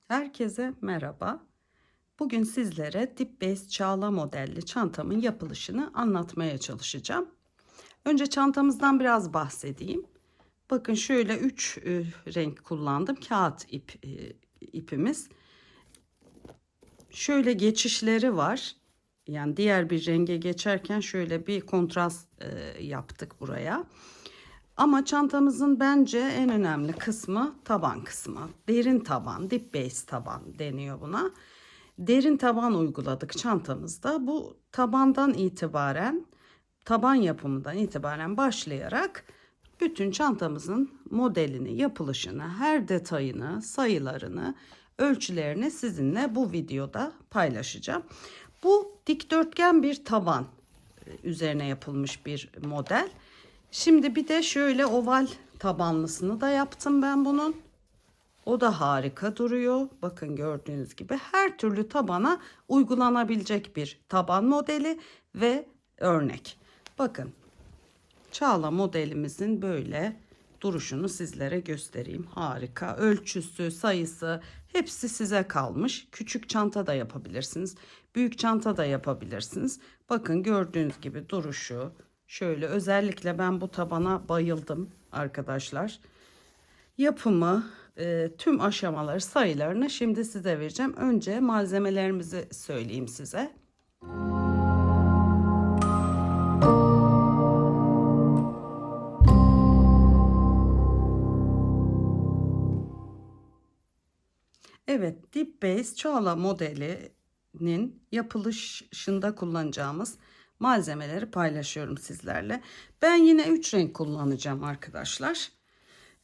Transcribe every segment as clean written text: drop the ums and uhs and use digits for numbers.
Herkese merhaba. Bugün sizlere Dip Base Çağla modelli çantamın yapılışını anlatmaya çalışacağım. Önce çantamızdan biraz bahsedeyim. Bakın şöyle 3 renk kullandım. Kağıt ipimiz. Şöyle geçişleri var. Yani diğer bir renge geçerken şöyle bir kontrast yaptık buraya. Ama çantamızın bence en önemli kısmı taban kısmı. Derin taban, dip base taban deniyor buna. Derin taban uyguladık çantamızda. Bu tabandan itibaren, taban yapımından itibaren başlayarak bütün çantamızın modelini, yapılışını, her detayını, sayılarını, ölçülerini sizinle bu videoda paylaşacağım. Bu dikdörtgen bir taban üzerine yapılmış bir model. Şimdi bir de şöyle oval tabanlısını da yaptım ben bunun. O da harika duruyor. Bakın gördüğünüz gibi her türlü tabana uygulanabilecek bir taban modeli ve örnek. Bakın Çağla modelimizin böyle duruşunu sizlere göstereyim. Harika. Ölçüsü, sayısı hepsi size kalmış. Küçük çanta da yapabilirsiniz. Büyük çanta da yapabilirsiniz. Bakın gördüğünüz gibi duruşu. Şöyle özellikle ben bu tabana bayıldım arkadaşlar. Yapımı, tüm aşamaları, sayılarını şimdi size vereceğim. Önce malzemelerimizi söyleyeyim size. Evet, Dip Base Çağla modelinin yapılışında kullanacağımız malzemeleri paylaşıyorum sizlerle. Ben yine 3 renk kullanacağım arkadaşlar.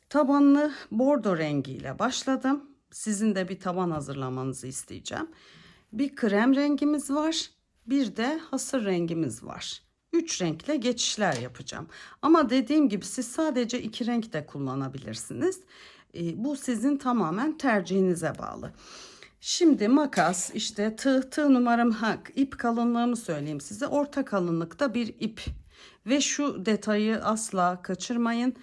Tabanlı bordo rengiyle başladım. Sizin de bir taban hazırlamanızı isteyeceğim. Bir krem rengimiz var. Bir de hasır rengimiz var. 3 renkle geçişler yapacağım. Ama dediğim gibi siz sadece 2 renk de kullanabilirsiniz. Bu sizin tamamen tercihinize bağlı. Şimdi makas, işte tığ numaram, ip kalınlığımı söyleyeyim size. Orta kalınlıkta bir ip ve şu detayı asla kaçırmayın.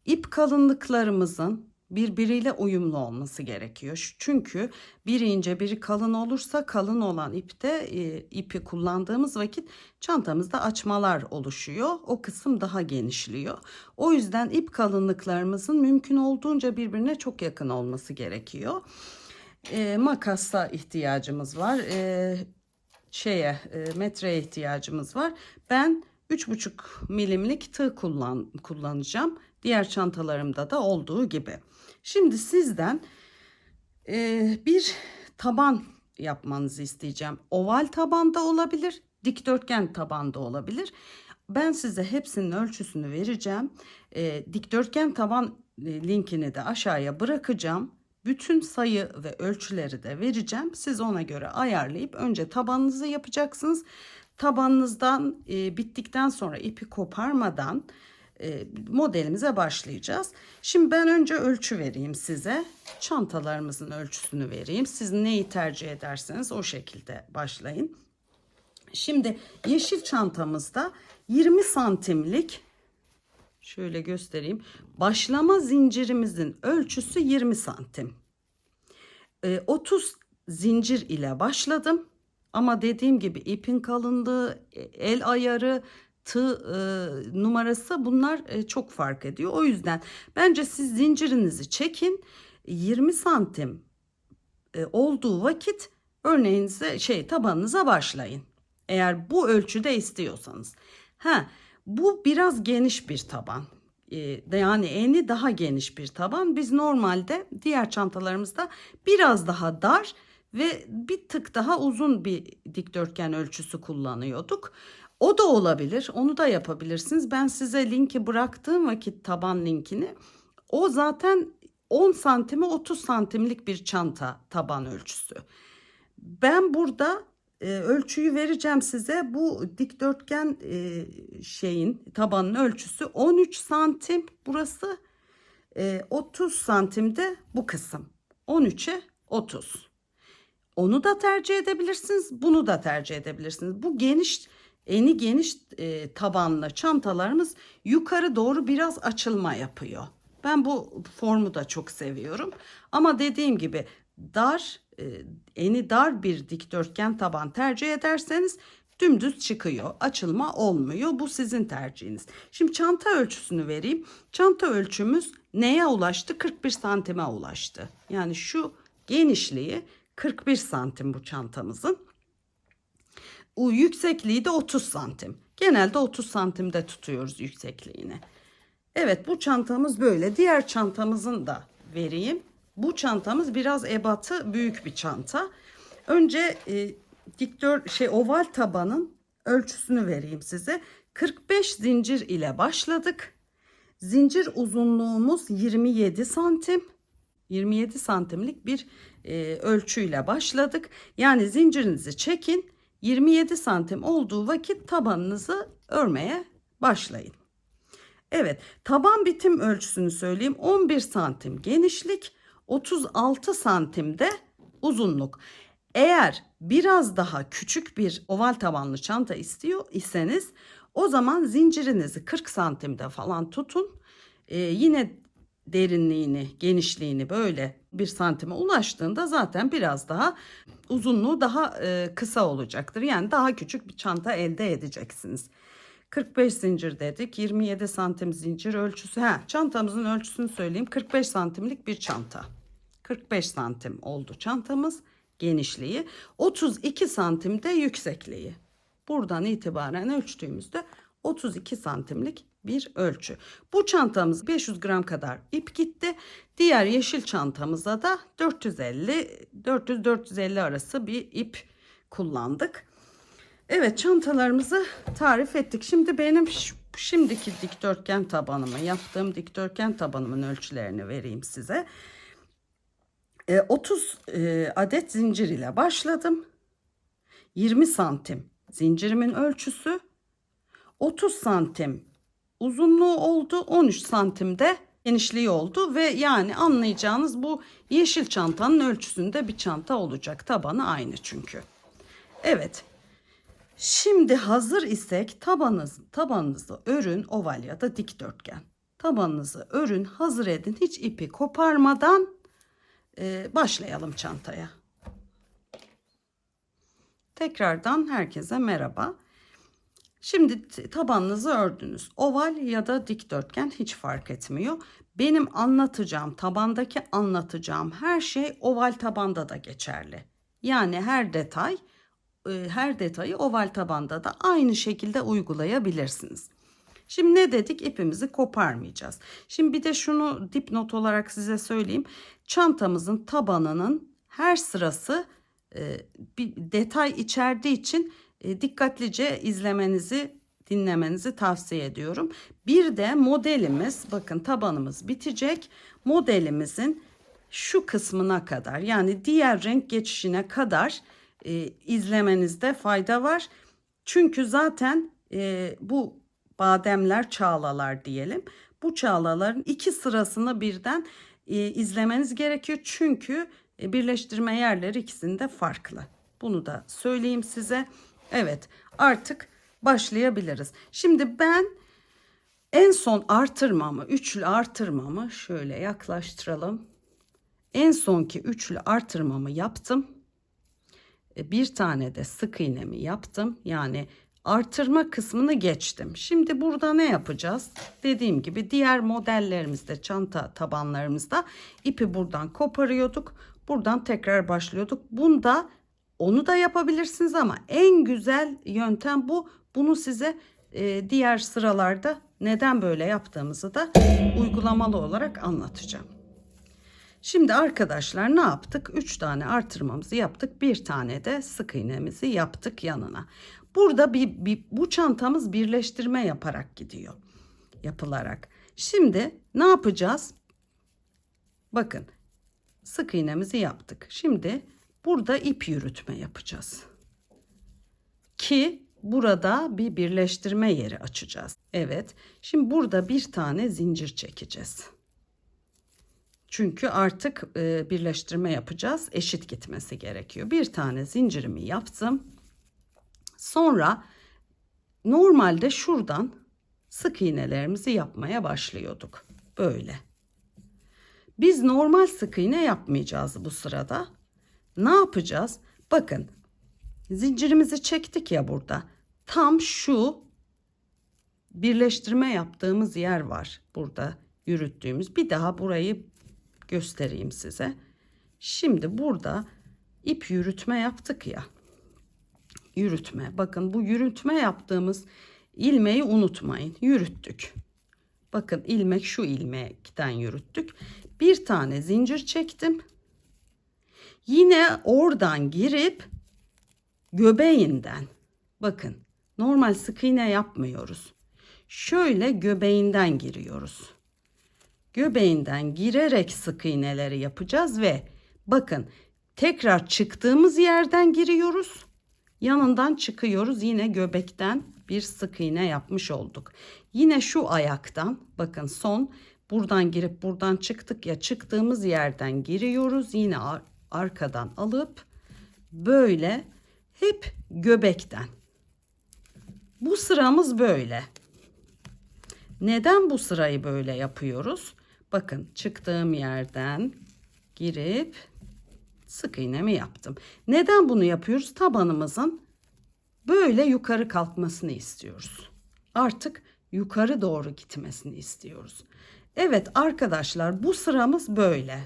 İp kalınlıklarımızın birbiriyle uyumlu olması gerekiyor. Çünkü biri ince biri kalın olursa kalın olan ipte ipi kullandığımız vakit çantamızda açmalar oluşuyor. O kısım daha genişliyor. O yüzden ip kalınlıklarımızın mümkün olduğunca birbirine çok yakın olması gerekiyor. Makasa ihtiyacımız var. Metreye ihtiyacımız var. Ben 3,5 milimlik tığ kullanacağım. Diğer çantalarımda da olduğu gibi. Şimdi sizden bir taban yapmanızı isteyeceğim. Oval tabanda olabilir, dikdörtgen tabanda olabilir. Ben size hepsinin ölçüsünü vereceğim. Dikdörtgen taban linkini de aşağıya bırakacağım. Bütün sayı ve ölçüleri de vereceğim. Siz ona göre ayarlayıp önce tabanınızı yapacaksınız. Tabanınızdan bittikten sonra ipi koparmadan modelimize başlayacağız. Şimdi ben önce ölçü vereyim size. Çantalarımızın ölçüsünü vereyim. Siz neyi tercih ederseniz o şekilde başlayın. Şimdi yeşil çantamızda 20 santimlik, şöyle göstereyim. Başlama zincirimizin ölçüsü 20 santim. 30 zincir ile başladım. Ama dediğim gibi ipin kalınlığı, el ayarı, tığ numarası bunlar çok fark ediyor. O yüzden bence siz zincirinizi çekin. 20 santim olduğu vakit örneğinize tabanınıza başlayın. Eğer bu ölçüde istiyorsanız. Bu biraz geniş bir taban. Yani eni daha geniş bir taban. Biz normalde diğer çantalarımızda biraz daha dar ve bir tık daha uzun bir dikdörtgen ölçüsü kullanıyorduk. O da olabilir. Onu da yapabilirsiniz. Ben size linki bıraktığım vakit taban linkini, o zaten 10 santime 30 santimlik bir çanta taban ölçüsü. Ben burada ölçüyü vereceğim size. Bu dikdörtgen tabanın ölçüsü 13 santim burası. 30 santimde bu kısım. 13'e 30. Onu da tercih edebilirsiniz. Bunu da tercih edebilirsiniz. Bu eni geniş tabanlı çantalarımız yukarı doğru biraz açılma yapıyor. Ben bu formu da çok seviyorum. Ama dediğim gibi eni dar bir dikdörtgen taban tercih ederseniz dümdüz çıkıyor. Açılma olmuyor. Bu sizin tercihiniz. Şimdi çanta ölçüsünü vereyim. Çanta ölçümüz neye ulaştı? 41 santime ulaştı. Yani şu genişliği 41 santim bu çantamızın. O yüksekliği de 30 santim. Genelde 30 santimde tutuyoruz yüksekliğini. Evet, bu çantamız böyle. Diğer çantamızın da vereyim. Bu çantamız biraz ebatı büyük bir çanta. Önce oval tabanın ölçüsünü vereyim size. 45 zincir ile başladık. Zincir uzunluğumuz 27 santim. 27 santimlik bir ölçüyle başladık. Yani zincirinizi çekin. 27 santim olduğu vakit tabanınızı örmeye başlayın. Evet, taban bitim ölçüsünü söyleyeyim. 11 santim genişlik, 36 santim de uzunluk. Eğer biraz daha küçük bir oval tabanlı çanta istiyor iseniz o zaman zincirinizi 40 santimde falan tutun. Yine derinliğini, genişliğini böyle 1 santime ulaştığında zaten biraz daha uzunluğu daha kısa olacaktır. Yani daha küçük bir çanta elde edeceksiniz. 45 zincir dedik. 27 santim zincir ölçüsü. Çantamızın ölçüsünü söyleyeyim. 45 santimlik bir çanta. 45 santim oldu çantamız. Genişliği. 32 santim de yüksekliği. Buradan itibaren ölçtüğümüzde 32 santimlik bir ölçü. Bu çantamız 500 gram kadar ip gitti. Diğer yeşil çantamıza da 400-450 arası bir ip kullandık. Evet, çantalarımızı tarif ettik. Şimdi benim şimdiki dikdörtgen tabanımı, yaptığım dikdörtgen tabanımın ölçülerini vereyim size. 30 adet zincir ile başladım. 20 santim zincirimin ölçüsü. 30 santim uzunluğu oldu. 13 santim de genişliği oldu. Ve yani anlayacağınız bu yeşil çantanın ölçüsünde bir çanta olacak. Tabanı aynı çünkü. Evet. Şimdi hazır isek tabanınızı örün, oval ya da dikdörtgen. Tabanınızı örün, hazır edin. Hiç ipi koparmadan başlayalım çantaya. Tekrardan herkese merhaba. Şimdi tabanınızı ördünüz. Oval ya da dikdörtgen hiç fark etmiyor. Benim anlatacağım, tabandaki anlatacağım her şey oval tabanda da geçerli. Yani her detayı oval tabanda da aynı şekilde uygulayabilirsiniz. Şimdi ne dedik? İpimizi koparmayacağız. Şimdi bir de şunu dipnot olarak size söyleyeyim. Çantamızın tabanının her sırası bir detay içerdiği için dikkatlice izlemenizi, dinlemenizi tavsiye ediyorum. Bir de modelimiz, bakın tabanımız bitecek. Modelimizin şu kısmına kadar, yani diğer renk geçişine kadar izlemenizde fayda var. Çünkü zaten bu bademler, çağlalar diyelim. Bu çağlaların iki sırasını birden izlemeniz gerekiyor. Çünkü birleştirme yerleri ikisinde farklı. Bunu da söyleyeyim size. Evet, artık başlayabiliriz. Şimdi ben en son artırmamı, üçlü artırmamı şöyle yaklaştıralım. En sonki üçlü artırmamı yaptım. Bir tane de sık iğnemi yaptım. Yani artırma kısmını geçtim. Şimdi burada ne yapacağız? Dediğim gibi diğer modellerimizde, çanta tabanlarımızda ipi buradan koparıyorduk. Buradan tekrar başlıyorduk. Bunda onu da yapabilirsiniz ama en güzel yöntem bu. Bunu size diğer sıralarda neden böyle yaptığımızı da uygulamalı olarak anlatacağım. Şimdi arkadaşlar ne yaptık? 3 tane artırmamızı yaptık. Bir tane de sık iğnemizi yaptık yanına. Burada bu çantamız birleştirme yaparak gidiyor. Yapılarak. Şimdi ne yapacağız? Bakın sık iğnemizi yaptık. Şimdi burada ip yürütme yapacağız. Ki burada bir birleştirme yeri açacağız. Evet. Şimdi burada bir tane zincir çekeceğiz. Çünkü artık birleştirme yapacağız. Eşit gitmesi gerekiyor. Bir tane zincirimi yaptım. Sonra normalde şuradan sık iğnelerimizi yapmaya başlıyorduk. Böyle. Biz normal sık iğne yapmayacağız bu sırada. Ne yapacağız? Bakın, zincirimizi çektik ya burada. Tam şu birleştirme yaptığımız yer var. Burada yürüttüğümüz. Bir daha burayı göstereyim size. Şimdi burada ip yürütme yaptık ya. Yürütme. Bakın, bu yürütme yaptığımız ilmeği unutmayın. Yürüttük. Bakın, ilmek şu ilmekten yürüttük. Bir tane zincir çektim. Yine oradan girip göbeğinden, bakın, normal sık iğne yapmıyoruz. Şöyle göbeğinden giriyoruz. Göbeğinden girerek sık iğneleri yapacağız ve bakın, tekrar çıktığımız yerden giriyoruz. Yanından çıkıyoruz. Yine göbekten bir sık iğne yapmış olduk. Yine şu ayaktan, bakın, son buradan girip buradan çıktık ya, çıktığımız yerden giriyoruz. Yine arkadan alıp böyle hep göbekten. Bu sıramız böyle. Neden bu sırayı böyle yapıyoruz? Bakın, çıktığım yerden girip sık iğnemi yaptım. Neden bunu yapıyoruz? Tabanımızın böyle yukarı kalkmasını istiyoruz. Artık yukarı doğru gitmesini istiyoruz. Evet arkadaşlar, bu sıramız böyle.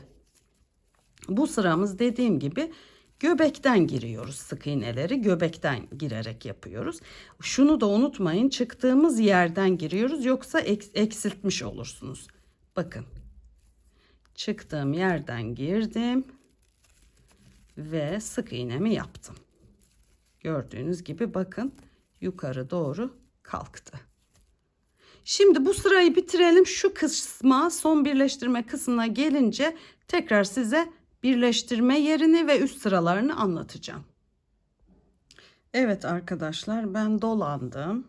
Bu sıramız dediğim gibi göbekten giriyoruz, sık iğneleri göbekten girerek yapıyoruz. Şunu da unutmayın, çıktığımız yerden giriyoruz, yoksa eksiltmiş olursunuz. Bakın, çıktığım yerden girdim ve sık iğnemi yaptım. Gördüğünüz gibi bakın, yukarı doğru kalktı. Şimdi bu sırayı bitirelim. Şu kısma, son birleştirme kısmına gelince tekrar size birleştirme yerini ve üst sıralarını anlatacağım. Evet arkadaşlar, ben dolandım.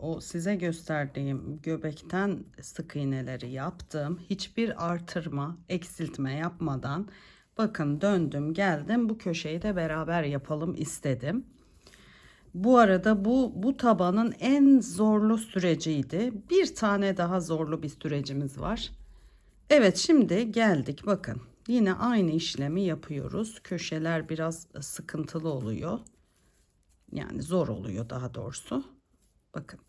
O size gösterdiğim göbekten sık iğneleri yaptım. Hiçbir artırma, eksiltme yapmadan, bakın, döndüm geldim. Bu köşeyi de beraber yapalım istedim. Bu arada bu tabanın en zorlu süreciydi. Bir tane daha zorlu bir sürecimiz var. Evet, şimdi geldik. Bakın, yine aynı işlemi yapıyoruz. Köşeler biraz sıkıntılı oluyor. Yani zor oluyor daha doğrusu. Bakın.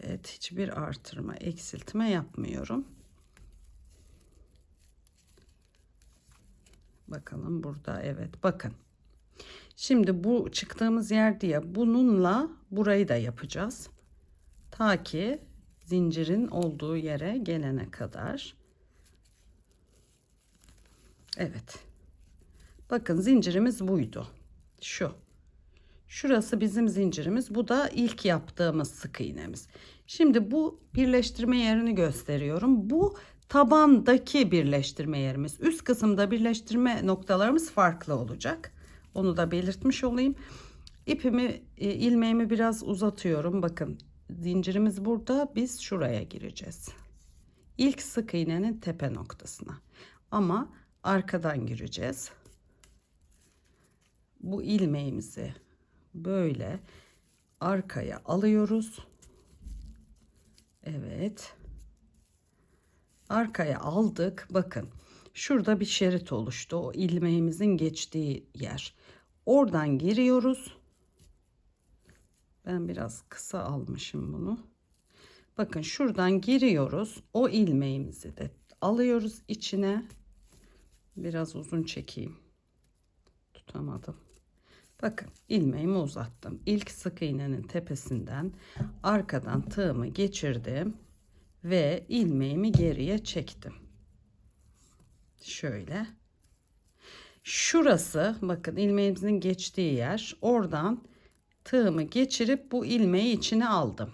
Evet, hiçbir artırma, eksiltme yapmıyorum. Bakalım burada, evet, bakın. Şimdi bu çıktığımız yer diye bununla burayı da yapacağız. Ta ki zincirin olduğu yere gelene kadar. Evet. Bakın, zincirimiz buydu. Şurası bizim zincirimiz. Bu da ilk yaptığımız sık iğnemiz. Şimdi bu birleştirme yerini gösteriyorum. Bu tabandaki birleştirme yerimiz. Üst kısımda birleştirme noktalarımız farklı olacak. Onu da belirtmiş olayım. İpimi, ilmeğimi biraz uzatıyorum. Bakın, zincirimiz burada. Biz şuraya gireceğiz. İlk sık iğnenin tepe noktasına. Ama arkadan gireceğiz. Bu ilmeğimizi böyle arkaya alıyoruz. Evet. Arkaya aldık. Bakın, şurada bir şerit oluştu. O ilmeğimizin geçtiği yer. Oradan giriyoruz. Ben biraz kısa almışım bunu. Bakın, şuradan giriyoruz. O ilmeğimizi de alıyoruz içine. Biraz uzun çekeyim. Tutamadım. Bakın, ilmeğimi uzattım. İlk sık iğnenin tepesinden arkadan tığımı geçirdim ve ilmeğimi geriye çektim. Şöyle. Şurası, bakın, ilmeğimizin geçtiği yer. Oradan tığımı geçirip bu ilmeği içine aldım.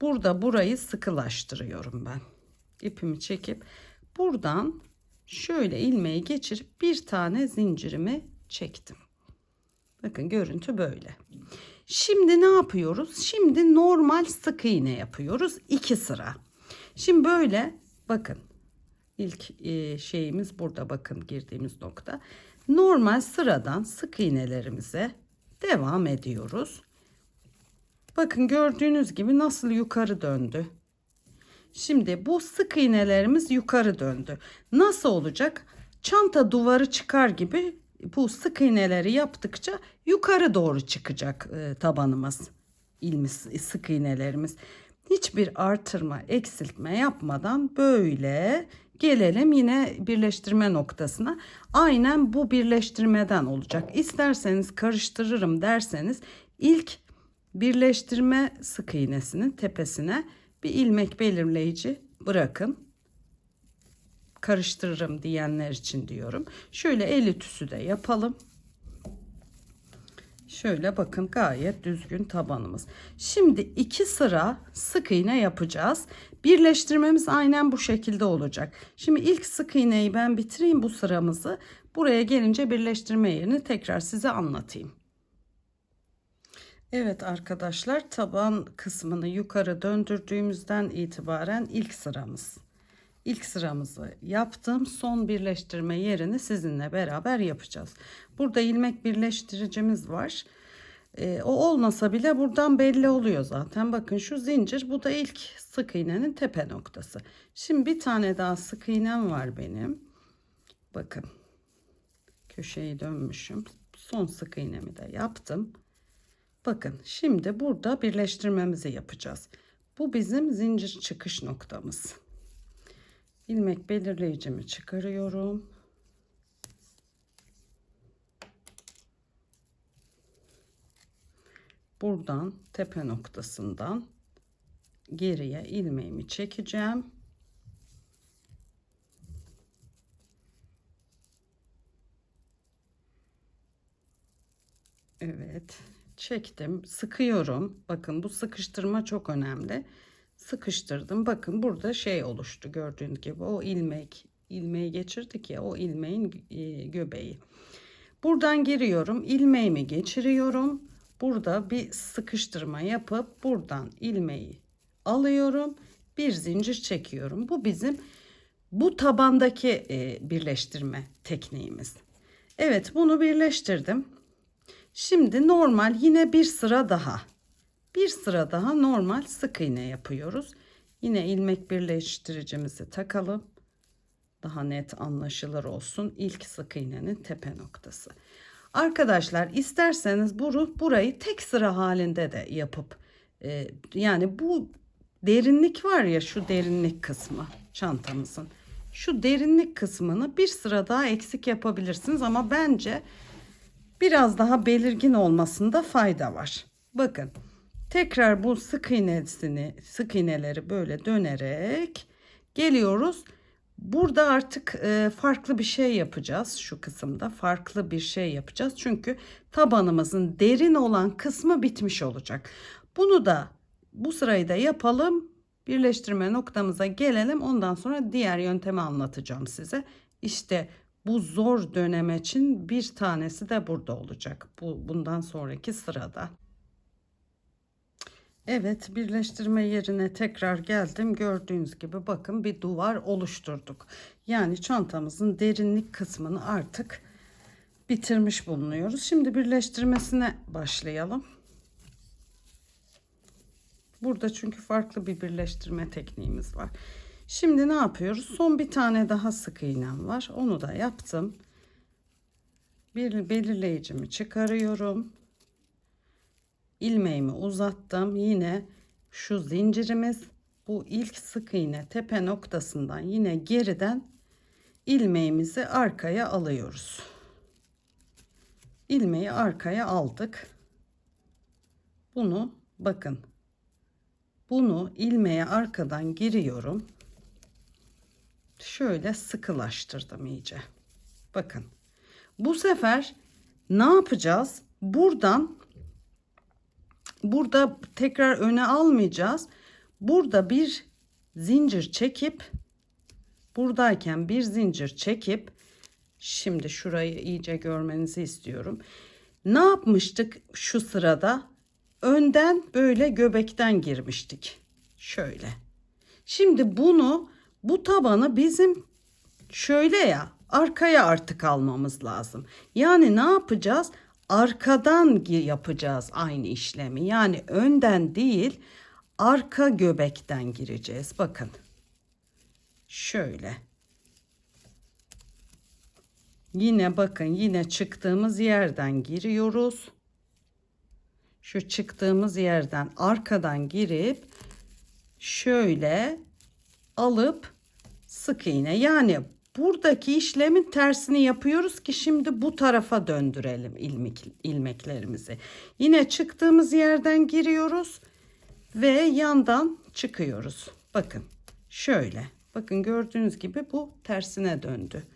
Burada burayı sıkılaştırıyorum ben. İpimi çekip buradan şöyle ilmeği geçirip bir tane zincirimi çektim. Bakın, görüntü böyle. Şimdi ne yapıyoruz? Şimdi normal sık iğne yapıyoruz. 2 sıra. Şimdi böyle, bakın, ilk şeyimiz burada, bakın, girdiğimiz nokta. Normal sıradan sık iğnelerimize devam ediyoruz. Bakın, gördüğünüz gibi nasıl yukarı döndü. Şimdi bu sık iğnelerimiz yukarı döndü. Nasıl olacak? Çanta duvarı çıkar gibi bu sık iğneleri yaptıkça yukarı doğru çıkacak tabanımız. Sık iğnelerimiz. Hiçbir artırma, eksiltme yapmadan böyle gelelim yine birleştirme noktasına. Aynen bu birleştirmeden olacak. İsterseniz karıştırırım derseniz ilk birleştirme sık iğnesinin tepesine bir ilmek belirleyici bırakın. Karıştırırım diyenler için diyorum. Şöyle el ütüsü de yapalım. Şöyle bakın gayet düzgün tabanımız. Şimdi 2 sıra sık iğne yapacağız. Birleştirmemiz aynen bu şekilde olacak. Şimdi ilk sık iğneyi ben bitireyim bu sıramızı. Buraya gelince birleştirme yerini tekrar size anlatayım. Evet arkadaşlar, taban kısmını yukarı döndürdüğümüzden itibaren ilk sıramız. İlk sıramızı yaptım. Son birleştirme yerini sizinle beraber yapacağız. Burada ilmek birleştiricimiz var. O olmasa bile buradan belli oluyor zaten. Bakın şu zincir, bu da ilk sık iğnenin tepe noktası. Şimdi bir tane daha sık iğnem var benim. Bakın köşeyi dönmüşüm. Son sık iğnemi de yaptım. Bakın şimdi burada birleştirmemizi yapacağız. Bu bizim zincir çıkış noktamız. İlmek belirleyicimi çıkarıyorum. Buradan tepe noktasından geriye ilmeğimi çekeceğim. Evet, çektim, sıkıyorum. Bakın bu sıkıştırma çok önemli. Sıkıştırdım. Bakın burada şey oluştu, gördüğünüz gibi o ilmeği geçirdik ya, o ilmeğin göbeği. Buradan giriyorum, ilmeğimi geçiriyorum. Burada bir sıkıştırma yapıp buradan ilmeği alıyorum, bir zincir çekiyorum. Bu bizim bu tabandaki birleştirme tekniğimiz. Evet, bunu birleştirdim. Şimdi normal yine bir sıra daha normal sık iğne yapıyoruz. Yine ilmek birleştiricimizi takalım. Daha net anlaşılır olsun. İlk sık iğnenin tepe noktası. Arkadaşlar isterseniz burayı tek sıra halinde de yapıp yani bu derinlik var ya, şu derinlik kısmı çantamızın. Şu derinlik kısmını bir sıra daha eksik yapabilirsiniz ama bence biraz daha belirgin olmasında fayda var. Bakın tekrar bu sık iğneleri böyle dönerek geliyoruz. Burada artık farklı bir şey yapacağız. Şu kısımda farklı bir şey yapacağız. Çünkü tabanımızın derin olan kısmı bitmiş olacak. Bunu da bu sırayı da yapalım. Birleştirme noktamıza gelelim. Ondan sonra diğer yöntemi anlatacağım size. İşte bu zor dönem için bir tanesi de burada olacak. Bundan sonraki sırada. Evet, birleştirme yerine tekrar geldim. Gördüğünüz gibi bakın bir duvar oluşturduk. Yani çantamızın derinlik kısmını artık bitirmiş bulunuyoruz. Şimdi birleştirmesine başlayalım. Burada çünkü farklı bir birleştirme tekniğimiz var. Şimdi ne yapıyoruz? Son bir tane daha sık iğnem var. Onu da yaptım. Bir belirleyicimi çıkarıyorum. İlmeğimi uzattım. Yine şu zincirimiz, bu ilk sık iğne tepe noktasından yine geriden ilmeğimizi arkaya alıyoruz. İlmeği arkaya aldık. Bunu bakın. Bunu ilmeğe arkadan giriyorum. Şöyle sıkılaştırdım iyice. Bakın. Bu sefer ne yapacağız? Burada tekrar öne almayacağız. Burada bir zincir çekip, buradayken bir zincir çekip, şimdi şurayı iyice görmenizi istiyorum. Ne yapmıştık şu sırada? Önden böyle göbekten girmiştik. Şöyle. Şimdi bu tabanı bizim şöyle ya arkaya artık almamız lazım. Yani ne yapacağız? Arkadan yapacağız aynı işlemi. Yani önden değil, arka göbekten gireceğiz. Bakın. Şöyle. Yine bakın, yine çıktığımız yerden giriyoruz. Şu çıktığımız yerden arkadan girip şöyle alıp sık iğne, yani buradaki işlemin tersini yapıyoruz ki şimdi bu tarafa döndürelim ilmeklerimizi. Yine çıktığımız yerden giriyoruz ve yandan çıkıyoruz. Bakın şöyle, bakın gördüğünüz gibi bu tersine döndü.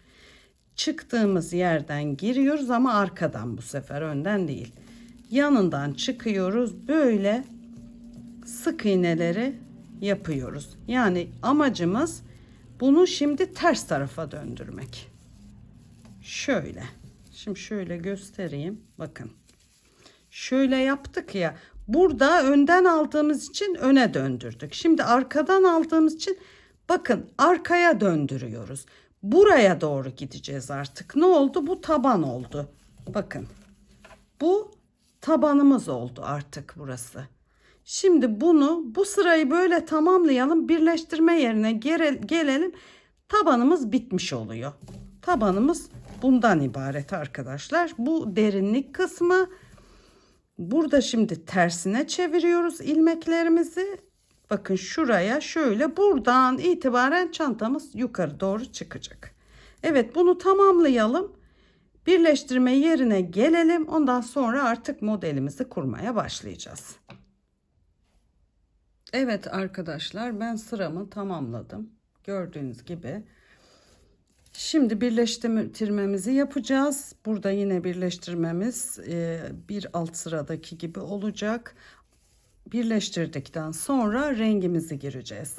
Çıktığımız yerden giriyoruz ama arkadan, bu sefer önden değil. Yanından çıkıyoruz, böyle sık iğneleri yapıyoruz. Yani amacımız bunu şimdi ters tarafa döndürmek. Şöyle. Şimdi şöyle göstereyim. Bakın. Şöyle yaptık ya. Burada önden aldığımız için öne döndürdük. Şimdi arkadan aldığımız için bakın arkaya döndürüyoruz. Buraya doğru gideceğiz artık. Ne oldu? Bu taban oldu. Bakın. Bu tabanımız oldu artık burası. Şimdi bu sırayı böyle tamamlayalım. Birleştirme yerine gelelim. Tabanımız bitmiş oluyor. Tabanımız bundan ibaret arkadaşlar. Bu derinlik kısmı. Burada şimdi tersine çeviriyoruz ilmeklerimizi. Bakın şuraya şöyle, buradan itibaren çantamız yukarı doğru çıkacak. Evet, bunu tamamlayalım. Birleştirme yerine gelelim. Ondan sonra artık modelimizi kurmaya başlayacağız. Evet arkadaşlar, ben sıramı tamamladım. Gördüğünüz gibi. Şimdi birleştirmemizi yapacağız. Burada yine birleştirmemiz bir alt sıradaki gibi olacak. Birleştirdikten sonra rengimizi gireceğiz.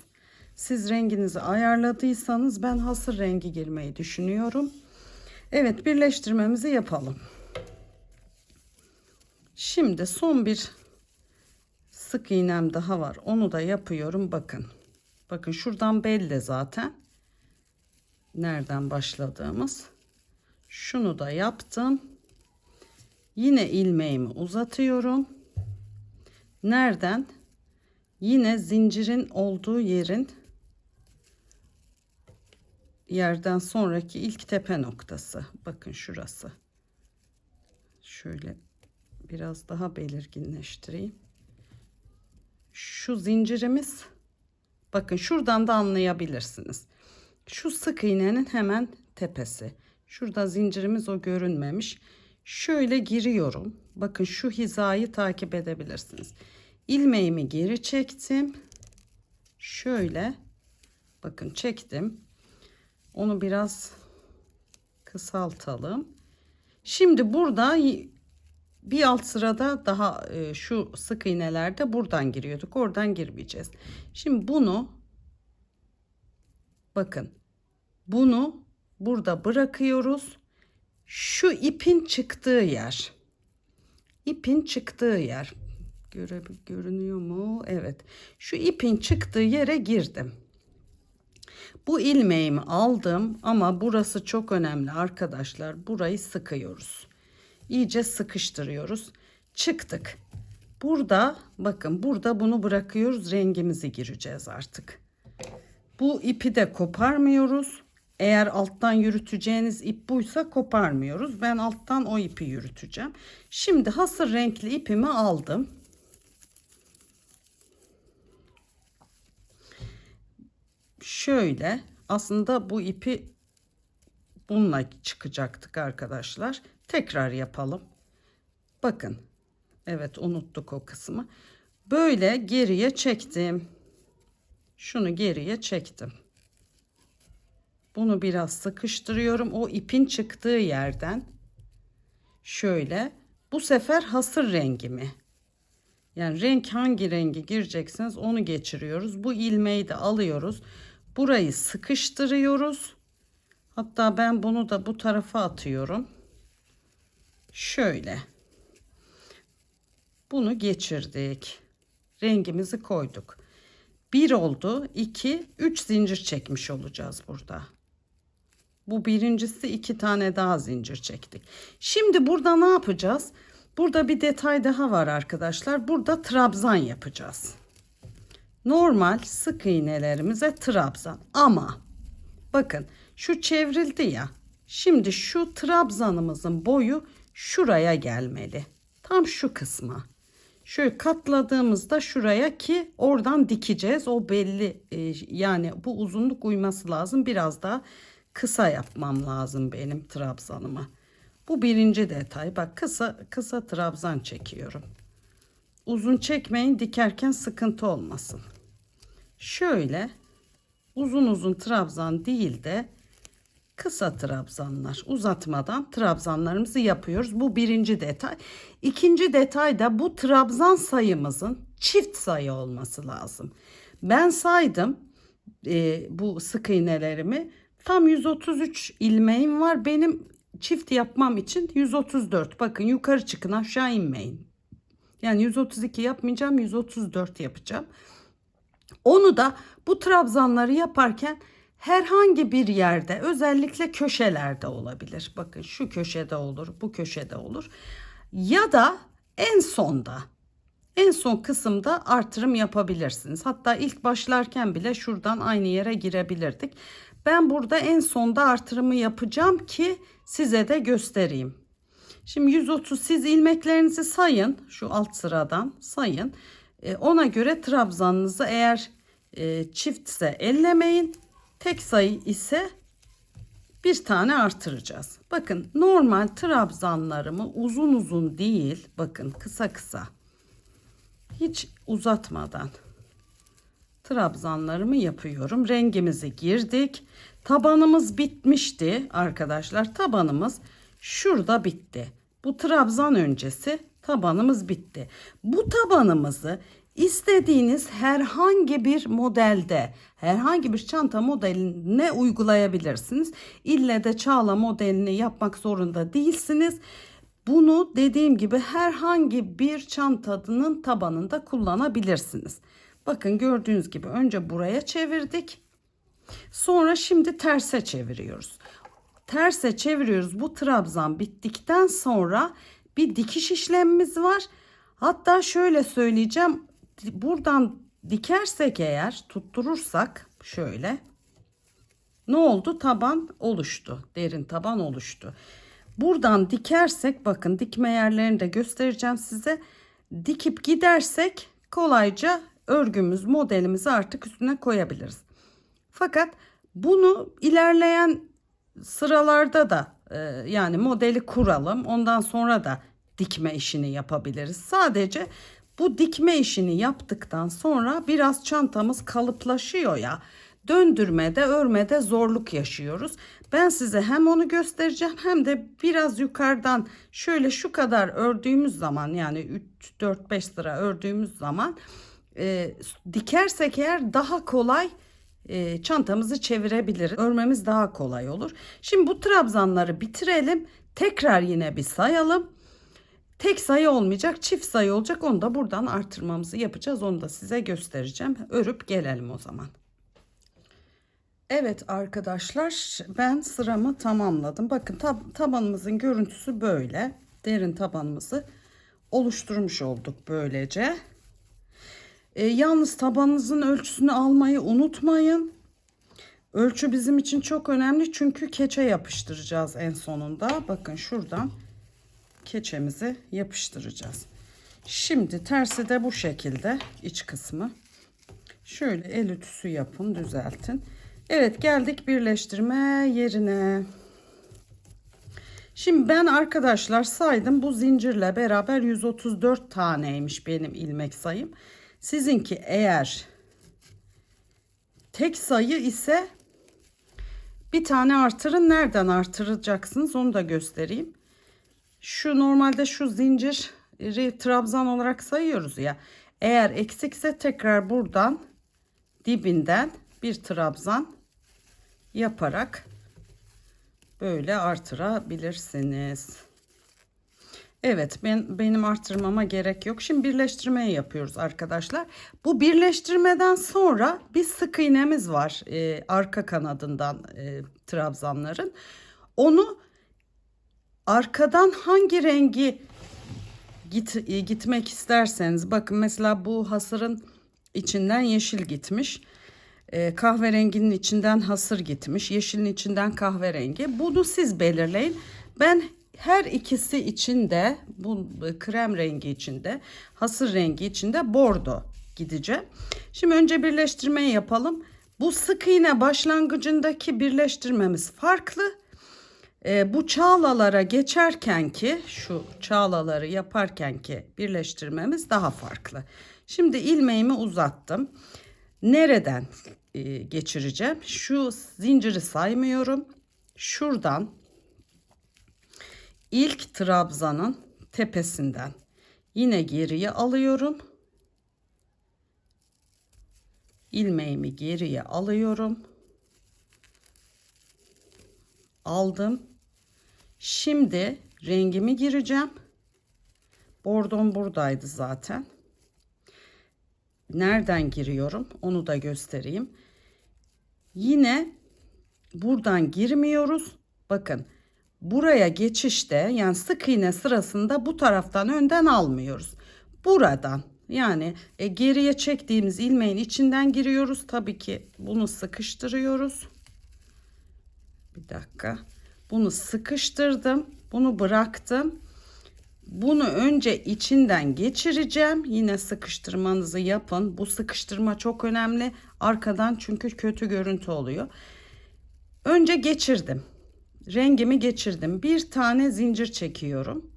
Siz renginizi ayarladıysanız ben hasır rengi girmeyi düşünüyorum. Evet, birleştirmemizi yapalım. Şimdi son bir sık iğnem daha var. Onu da yapıyorum. Bakın. Bakın şuradan belli zaten. Nereden başladığımız. Şunu da yaptım. Yine ilmeğimi uzatıyorum. Nereden? Yine zincirin olduğu yerden sonraki ilk tepe noktası. Bakın şurası. Şöyle biraz daha belirginleştireyim. Şu zincirimiz, bakın şuradan da anlayabilirsiniz. Şu sık iğnenin hemen tepesi. Şurada zincirimiz, o görünmemiş. Şöyle giriyorum. Bakın şu hizayı takip edebilirsiniz. İlmeğimi geri çektim. Şöyle bakın çektim. Onu biraz kısaltalım. Şimdi burada bir alt sırada daha şu sık iğnelerde buradan giriyorduk. Oradan girmeyeceğiz. Şimdi bunu bakın, bunu burada bırakıyoruz. Şu ipin çıktığı yer. İpin çıktığı yer. Görünüyor mu? Evet. Şu ipin çıktığı yere girdim. Bu ilmeğimi aldım ama burası çok önemli arkadaşlar. Burayı sıkıyoruz. İyice sıkıştırıyoruz. Çıktık. Burada bakın, burada bunu bırakıyoruz. Rengimizi gireceğiz artık. Bu ipi de koparmıyoruz. Eğer alttan yürüteceğiniz ip buysa koparmıyoruz. Ben alttan o ipi yürüteceğim. Şimdi hasır renkli ipimi aldım. Şöyle, aslında bu ipi bununla çıkacaktık arkadaşlar. Tekrar yapalım. Bakın. Evet, unuttuk o kısmı. Böyle geriye çektim. Şunu geriye çektim. Bunu biraz sıkıştırıyorum. O ipin çıktığı yerden şöyle. Bu sefer hasır rengimi. Yani renk, hangi rengi gireceksiniz onu geçiriyoruz. Bu ilmeği de alıyoruz. Burayı sıkıştırıyoruz. Hatta ben bunu da bu tarafa atıyorum. Şöyle. Bunu geçirdik. Rengimizi koyduk. 1 oldu. 2, 3 zincir çekmiş olacağız burada. Bu birincisi, 2 tane daha zincir çektik. Şimdi burada ne yapacağız? Burada bir detay daha var arkadaşlar. Burada trabzan yapacağız. normal sık iğnelerimize trabzan. Ama bakın şu çevrildi ya. Şimdi şu trabzanımızın boyu şuraya gelmeli. Tam şu kısma. Şöyle katladığımızda şuraya ki oradan dikeceğiz. O belli. Yani bu uzunluk uyması lazım. Biraz daha kısa yapmam lazım benim trabzanıma. Bu birinci detay. Bak kısa trabzan çekiyorum. Uzun çekmeyin, dikerken sıkıntı olmasın. Şöyle uzun trabzan değil de kısa trabzanlar, uzatmadan trabzanlarımızı yapıyoruz. Bu birinci detay. İkinci detay da bu trabzan sayımızın çift sayı olması lazım. Ben saydım bu sık iğnelerimi. Tam 133 ilmeğim var. Benim çift yapmam için 134. Bakın yukarı çıkın, aşağı inmeyin. Yani 132 yapmayacağım, 134 yapacağım. Onu da bu trabzanları yaparken herhangi bir yerde, özellikle köşelerde olabilir. Bakın şu köşede olur, bu köşede olur. Ya da en son kısımda artırım yapabilirsiniz. Hatta ilk başlarken bile şuradan aynı yere girebilirdik. Ben burada en sonda artırımı yapacağım ki size de göstereyim. Şimdi 130, siz ilmeklerinizi sayın. Şu alt sıradan sayın. Ona göre trabzanınızı, eğer çiftse ellemeyin. Tek sayı ise bir tane artıracağız. Bakın normal trabzanlarımı uzun değil. Bakın kısa. Hiç uzatmadan trabzanlarımı yapıyorum. Rengimizi girdik. Tabanımız bitmişti arkadaşlar. Tabanımız şurada bitti. Bu trabzan öncesi tabanımız bitti. Bu tabanımızı istediğiniz herhangi bir modelde, herhangi bir çanta modeline uygulayabilirsiniz. İlle de çağla modelini yapmak zorunda değilsiniz. Bunu dediğim gibi herhangi bir çantanın tabanında kullanabilirsiniz. Bakın gördüğünüz gibi önce buraya çevirdik. Sonra şimdi terse çeviriyoruz. Terse çeviriyoruz. Bu trabzan bittikten sonra bir dikiş işlemimiz var. Hatta şöyle söyleyeceğim. Buradan dikersek, eğer tutturursak şöyle, ne oldu? Taban oluştu. Derin taban oluştu. Buradan dikersek, bakın dikme yerlerini de göstereceğim size. Dikip gidersek kolayca örgümüz, modelimizi artık üstüne koyabiliriz. Fakat bunu ilerleyen sıralarda da yani modeli kuralım. Ondan sonra da dikme işini yapabiliriz. Sadece bu dikme işini yaptıktan sonra biraz çantamız kalıplaşıyor ya. Döndürmede, örmede zorluk yaşıyoruz. Ben size hem onu göstereceğim hem de biraz yukarıdan şöyle şu kadar ördüğümüz zaman, yani 3-4-5 sıra ördüğümüz zaman dikersek eğer daha kolay çantamızı çevirebiliriz. Örmemiz daha kolay olur. Şimdi bu trabzanları bitirelim. Tekrar yine bir sayalım. Tek sayı olmayacak, çift sayı olacak. Onu da buradan artırmamızı yapacağız. Onu da size göstereceğim. Örüp gelelim o zaman. Evet arkadaşlar, ben sıramı tamamladım. Bakın tabanımızın görüntüsü böyle. Derin tabanımızı oluşturmuş olduk böylece. Yalnız tabanınızın ölçüsünü almayı unutmayın. Ölçü bizim için çok önemli, çünkü keçe yapıştıracağız en sonunda. Bakın şuradan keçemizi yapıştıracağız. Şimdi tersi de bu şekilde, iç kısmı. Şöyle el ütüsü yapın, düzeltin. Evet, geldik birleştirme yerine. Şimdi ben arkadaşlar saydım, bu zincirle beraber 134 taneymiş benim ilmek sayım. Sizinki eğer tek sayı ise bir tane artırın. Nereden artıracaksınız onu da göstereyim. Şu normalde şu zinciri trabzan olarak sayıyoruz ya. Eğer eksikse tekrar buradan dibinden bir trabzan yaparak böyle artırabilirsiniz. Evet, benim artırmama gerek yok. Şimdi birleştirmeyi yapıyoruz arkadaşlar. Bu birleştirmeden sonra bir sık iğnemiz var arka kanadından trabzanların. Onu arkadan hangi rengi gitmek isterseniz, bakın mesela bu hasırın içinden yeşil gitmiş. Kahverenginin içinden hasır gitmiş. Yeşilin içinden kahverengi. Bunu siz belirleyin. Ben her ikisi içinde, bu krem rengi içinde, hasır rengi içinde bordo gideceğim. Şimdi önce birleştirmeyi yapalım. Bu sık iğne başlangıcındaki birleştirmemiz farklı. Bu çağlalara geçerken ki, şu çağlaları yaparken ki birleştirmemiz daha farklı. Şimdi ilmeğimi uzattım. Nereden geçireceğim? Şu zinciri saymıyorum. Şuradan ilk trabzanın tepesinden yine geriye alıyorum. İlmeğimi geriye alıyorum. Aldım. Şimdi rengimi gireceğim. Bordom buradaydı zaten. Nereden giriyorum onu da göstereyim. Yine buradan girmiyoruz. Bakın buraya geçişte, yani sık iğne sırasında bu taraftan önden almıyoruz. Buradan, yani geriye çektiğimiz ilmeğin içinden giriyoruz. Tabii ki bunu sıkıştırıyoruz. Bir dakika. Bunu sıkıştırdım. Bunu bıraktım. Bunu önce içinden geçireceğim. Yine sıkıştırmanızı yapın. Bu sıkıştırma çok önemli. Arkadan çünkü kötü görüntü oluyor. Önce geçirdim. Rengimi geçirdim. Bir tane zincir çekiyorum.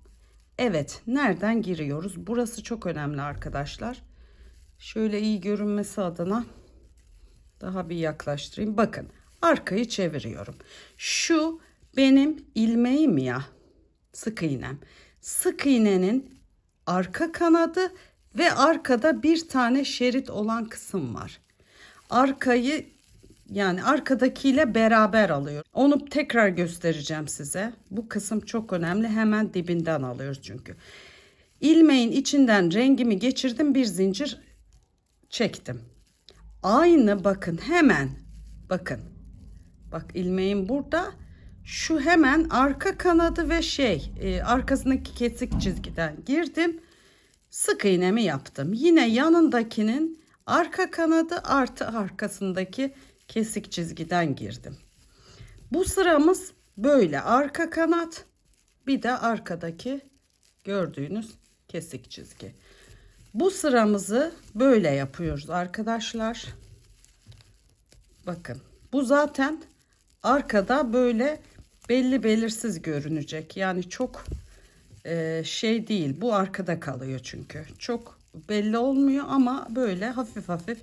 Evet, nereden giriyoruz? Burası çok önemli arkadaşlar. Şöyle iyi görünmesi adına daha bir yaklaştırayım. Bakın, arkayı çeviriyorum. Şu benim ilmeğim ya. Sık iğnem. Sık iğnenin arka kanadı ve arkada bir tane şerit olan kısım var. Arkayı, yani arkadakiyle beraber alıyor. Onu tekrar göstereceğim size. Bu kısım çok önemli. Hemen dibinden alıyoruz çünkü. İlmeğin içinden rengimi geçirdim. Bir zincir çektim. Aynı, bakın hemen. Bakın. Bak ilmeğim burada. Şu hemen arka kanadı ve arkasındaki kesik çizgiden girdim. Sık iğnemi yaptım. Yine yanındakinin arka kanadı artı arkasındaki kesik çizgiden girdim. Bu sıramız böyle, arka kanat, bir de arkadaki gördüğünüz kesik çizgi. Bu sıramızı böyle yapıyoruz arkadaşlar. Bakın bu zaten arkada böyle belli belirsiz görünecek. Yani çok değil. Bu arkada kalıyor çünkü. Çok belli olmuyor ama böyle hafif hafif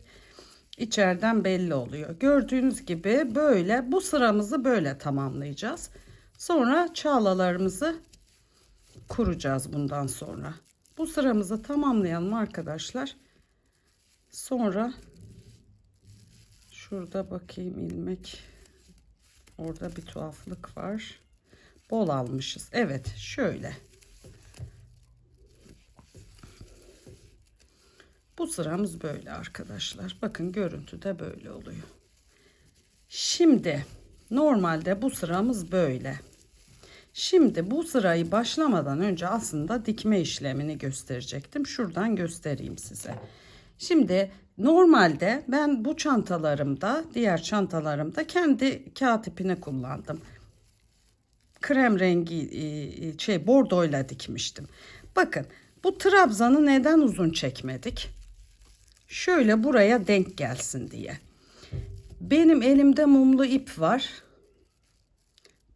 içeriden belli oluyor. Gördüğünüz gibi böyle bu sıramızı böyle tamamlayacağız. Sonra çağlalarımızı kuracağız bundan sonra. Bu sıramızı tamamlayalım arkadaşlar. Sonra şurada bakayım, ilmek orada bir tuhaflık var. Bol almışız. Evet, şöyle. Bu sıramız böyle arkadaşlar. Bakın görüntü de böyle oluyor. Şimdi normalde bu sıramız böyle. Şimdi bu sırayı başlamadan önce aslında dikme işlemini gösterecektim. Şuradan göstereyim size. Şimdi normalde ben bu çantalarımda, diğer çantalarımda kendi kağıt ipini kullandım. Krem rengi bordoyla dikmiştim. Bakın bu trabzanı neden uzun çekmedik? Şöyle buraya denk gelsin diye. Benim elimde mumlu ip var.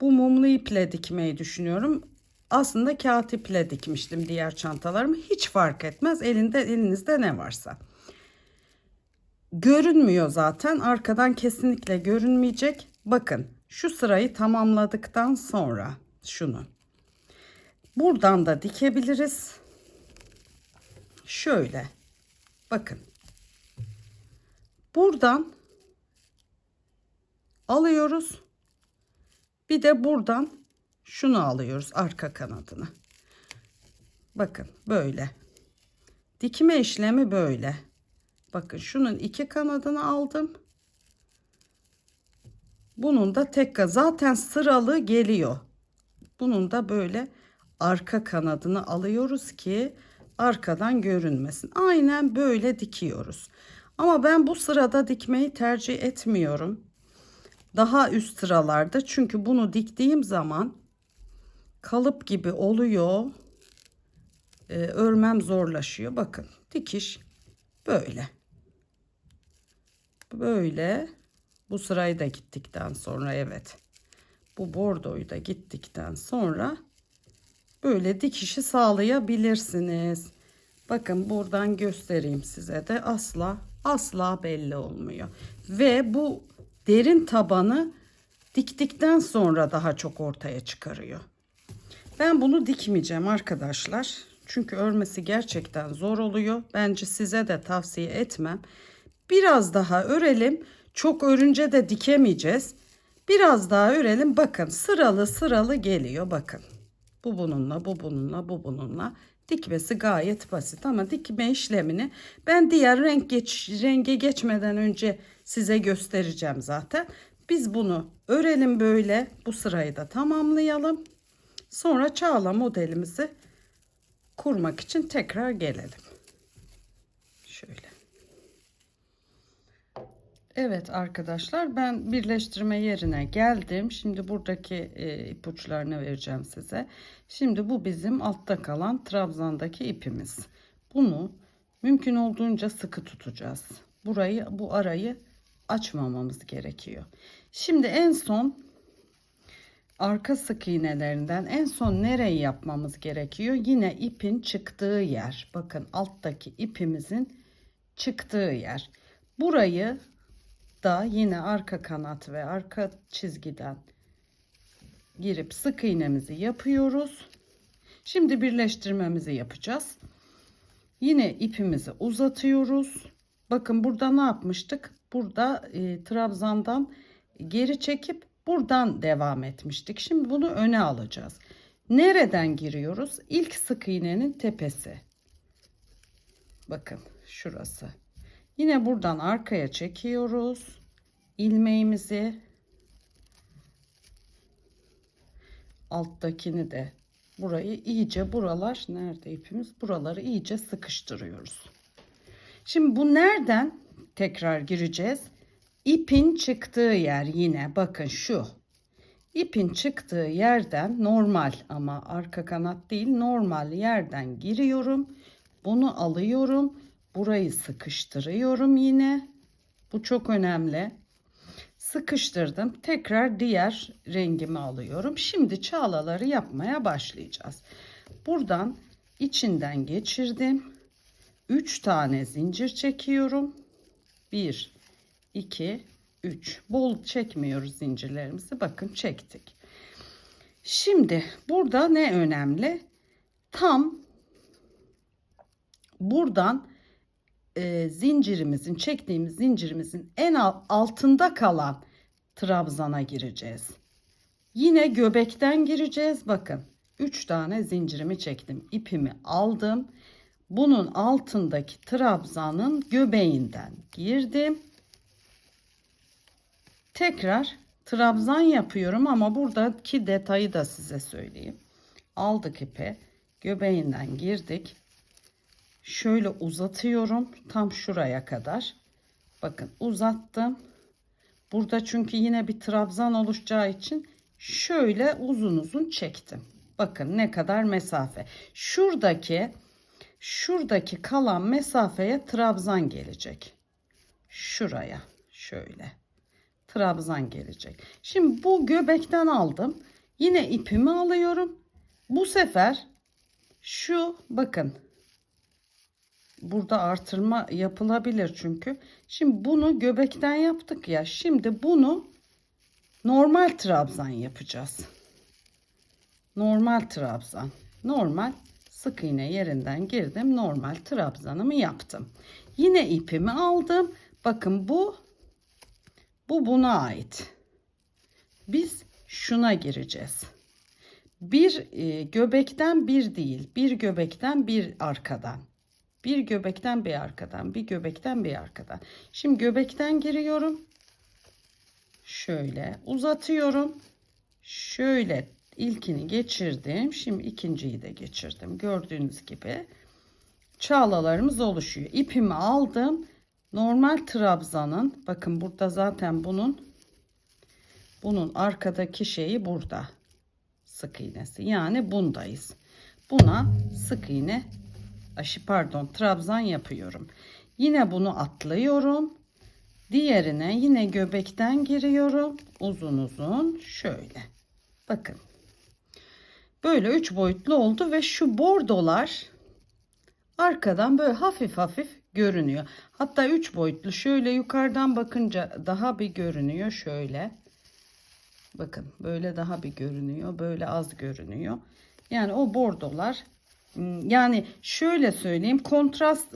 Bu mumlu iple dikmeyi düşünüyorum. Aslında kağıt iple dikmiştim diğer çantalarımı. Hiç fark etmez. Elinizde ne varsa. Görünmüyor zaten. Arkadan kesinlikle görünmeyecek. Bakın şu sırayı tamamladıktan sonra şunu. Buradan da dikebiliriz. Şöyle. Bakın. Buradan alıyoruz. Bir de buradan şunu alıyoruz, arka kanadını. Bakın böyle. Dikme işlemi böyle. Bakın şunun iki kanadını aldım. Bunun da zaten sıralı geliyor. Bunun da böyle arka kanadını alıyoruz ki arkadan görünmesin. Aynen böyle dikiyoruz. Ama ben bu sırada dikmeyi tercih etmiyorum. Daha üst sıralarda, çünkü bunu diktiğim zaman kalıp gibi oluyor. Örmem zorlaşıyor. Bakın, dikiş böyle. Böyle. Bu sırayı da gittikten sonra, evet. Bu bordoyu da gittikten sonra böyle dikişi sağlayabilirsiniz. Bakın, buradan göstereyim size de, asla belli olmuyor. Ve bu derin tabanı diktikten sonra daha çok ortaya çıkarıyor. Ben bunu dikmeyeceğim arkadaşlar. Çünkü örmesi gerçekten zor oluyor. Bence size de tavsiye etmem. Biraz daha örelim. Çok örünce de dikemeyeceğiz. Biraz daha örelim. Bakın, sıralı sıralı geliyor. Bakın. Bu bununla, bu bununla, bu bununla. Dikmesi gayet basit, ama dikme işlemini ben diğer renge geçmeden önce size göstereceğim zaten. Biz bunu örelim böyle. Bu sırayı da tamamlayalım. Sonra çağla modelimizi kurmak için tekrar gelelim. Şöyle. Evet arkadaşlar, ben birleştirme yerine geldim. Şimdi buradaki ipuçlarını vereceğim size. Şimdi bu bizim altta kalan trabzandaki ipimiz. Bunu mümkün olduğunca sıkı tutacağız. Bu arayı açmamamız gerekiyor. Şimdi en son arka sık iğnelerinden en son nereyi yapmamız gerekiyor? Yine ipin çıktığı yer. Bakın, alttaki ipimizin çıktığı yer. Burayı da yine arka kanat ve arka çizgiden girip sık iğnemizi yapıyoruz. Şimdi birleştirmemizi yapacağız. Yine ipimizi uzatıyoruz. Bakın, burada ne yapmıştık? Burada trabzandan geri çekip buradan devam etmiştik. Şimdi bunu öne alacağız. Nereden giriyoruz? İlk sık iğnenin tepesi. Bakın, şurası. Yine buradan arkaya çekiyoruz ilmeğimizi. Alttakini de, burayı iyice, buralar nerede ipimiz? Buraları iyice sıkıştırıyoruz. Şimdi bu nereden tekrar gireceğiz? İpin çıktığı yer, yine bakın şu. İpin çıktığı yerden, normal ama arka kanat değil, normal yerden giriyorum. Bunu alıyorum. Burayı sıkıştırıyorum yine. Bu çok önemli. Sıkıştırdım. Tekrar diğer rengimi alıyorum. Şimdi çağlaları yapmaya başlayacağız. Buradan içinden geçirdim. 3 tane zincir çekiyorum. 1, 2, 3. Bol çekmiyoruz zincirlerimizi. Bakın, çektik. Şimdi burada ne önemli? Tam buradan çektiğimiz zincirimizin en altında kalan trabzana gireceğiz. Yine göbekten gireceğiz. Bakın, 3 tane zincirimi çektim. İpimi aldım. Bunun altındaki trabzanın göbeğinden girdim. Tekrar trabzan yapıyorum, ama buradaki detayı da size söyleyeyim. Aldık ipi, göbeğinden girdik. Şöyle uzatıyorum tam şuraya kadar. Bakın, uzattım. Burada çünkü yine bir trabzan oluşacağı için şöyle uzun uzun çektim. Bakın ne kadar mesafe. Şuradaki kalan mesafeye trabzan gelecek. Şuraya şöyle trabzan gelecek. Şimdi bu göbekten aldım. Yine ipimi alıyorum. Bu sefer bakın, burada artırma yapılabilir çünkü. Şimdi bunu göbekten yaptık ya. Şimdi bunu normal trabzan yapacağız. Normal trabzan. Normal sık iğne yerinden girdim. Normal trabzanımı yaptım. Yine ipimi aldım. Bakın, bu buna ait. Biz şuna gireceğiz. Bir göbekten bir değil. Bir göbekten bir arkadan. Bir göbekten bir arkadan, bir göbekten bir arkadan. Şimdi göbekten giriyorum. Şöyle uzatıyorum. Şöyle ilkini geçirdim. Şimdi ikinciyi de geçirdim. Gördüğünüz gibi çağlalarımız oluşuyor. İpimi aldım. normal trabzanın, bakın burada zaten bunun arkadaki şeyi burada. Sık iğnesi. Yani bundayız. Buna sık iğne, trabzan yapıyorum. Yine bunu atlıyorum. Diğerine yine göbekten giriyorum. Uzun uzun şöyle. Bakın. Böyle 3 boyutlu oldu ve şu bordolar arkadan böyle hafif hafif görünüyor. Hatta 3 boyutlu, şöyle yukarıdan bakınca daha bir görünüyor şöyle. Bakın böyle daha bir görünüyor, böyle az görünüyor. Yani o bordolar, yani şöyle söyleyeyim, kontrast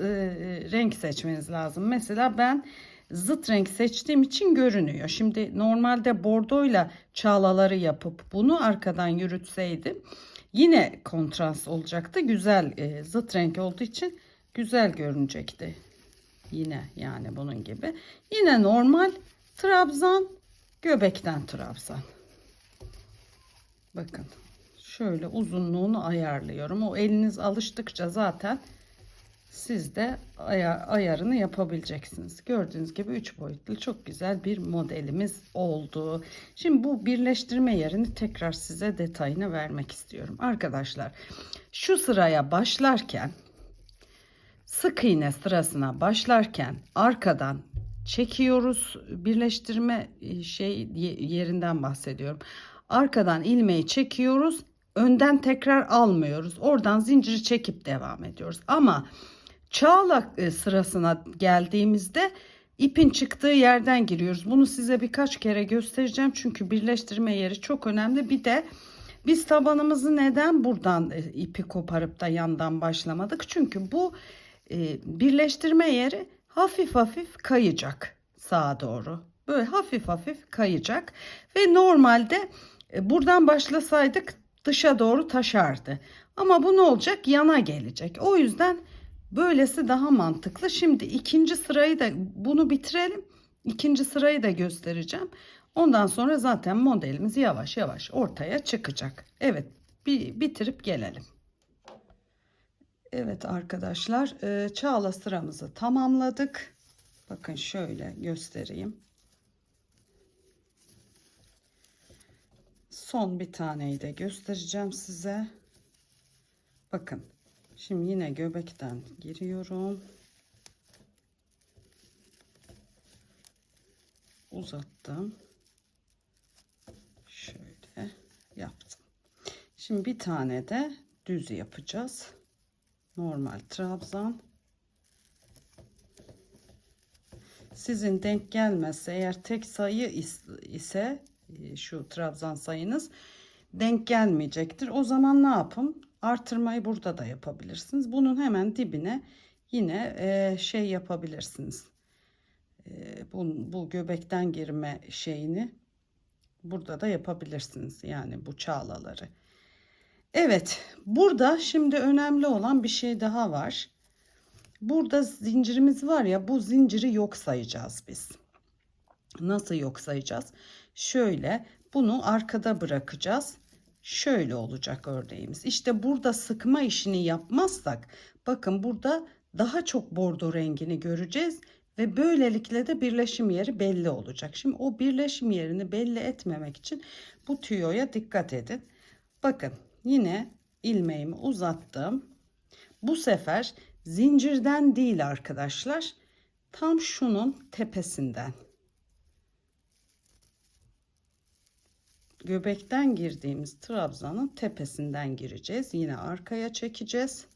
renk seçmeniz lazım. Mesela ben zıt renk seçtiğim için görünüyor. Şimdi normalde bordoyla çağlaları yapıp bunu arkadan yürütseydim yine kontrast olacaktı. Güzel, zıt renk olduğu için güzel görünecekti. Yine yani bunun gibi. Yine normal trabzan, göbekten trabzan. Bakın şöyle uzunluğunu ayarlıyorum. O eliniz alıştıkça zaten siz de ayarını yapabileceksiniz. Gördüğünüz gibi 3 boyutlu çok güzel bir modelimiz oldu. Şimdi bu birleştirme yerini tekrar size detayını vermek istiyorum. Arkadaşlar şu sıraya başlarken, sık iğne sırasına başlarken arkadan çekiyoruz. Birleştirme yerinden bahsediyorum. Arkadan ilmeği çekiyoruz. Önden tekrar almıyoruz. Oradan zinciri çekip devam ediyoruz. Ama çağla sırasına geldiğimizde ipin çıktığı yerden giriyoruz. Bunu size birkaç kere göstereceğim. Çünkü birleştirme yeri çok önemli. Bir de biz tabanımızı neden buradan ipi koparıp da yandan başlamadık? Çünkü bu birleştirme yeri hafif hafif kayacak sağa doğru. Böyle hafif hafif kayacak ve normalde buradan başlasaydık dışa doğru taşardı. Ama bu ne olacak? Yana gelecek. O yüzden böylesi daha mantıklı. Şimdi ikinci sırayı da bunu bitirelim. İkinci sırayı da göstereceğim. Ondan sonra zaten modelimiz yavaş yavaş ortaya çıkacak. Evet, bitirip gelelim. Evet arkadaşlar, çağla sıramızı tamamladık. Bakın şöyle göstereyim. Son bir taneyi de göstereceğim size. Bakın şimdi yine göbekten giriyorum. Uzattım. Şöyle yaptım. Şimdi bir tane de düz yapacağız. Normal trabzan. Sizin denk gelmezse, eğer tek sayı ise şu trabzan sayınız denk gelmeyecektir. O zaman ne yapın? Artırmayı burada da yapabilirsiniz. Bunun hemen dibine yine şey yapabilirsiniz. Bu göbekten girme şeyini burada da yapabilirsiniz. Yani bu çağlaları. Evet, burada şimdi önemli olan bir şey daha var. Burada zincirimiz var ya, bu zinciri yok sayacağız biz. Nasıl yok sayacağız? Şöyle bunu arkada bırakacağız. Şöyle olacak örneğimiz. İşte burada sıkma işini yapmazsak, bakın burada daha çok bordo rengini göreceğiz ve böylelikle de birleşim yeri belli olacak. Şimdi o birleşim yerini belli etmemek için bu tüyoya dikkat edin. Bakın yine ilmeğimi uzattım. Bu sefer zincirden değil arkadaşlar, tam şunun tepesinden, göbekten girdiğimiz trabzanın tepesinden gireceğiz. Yine arkaya çekeceğiz.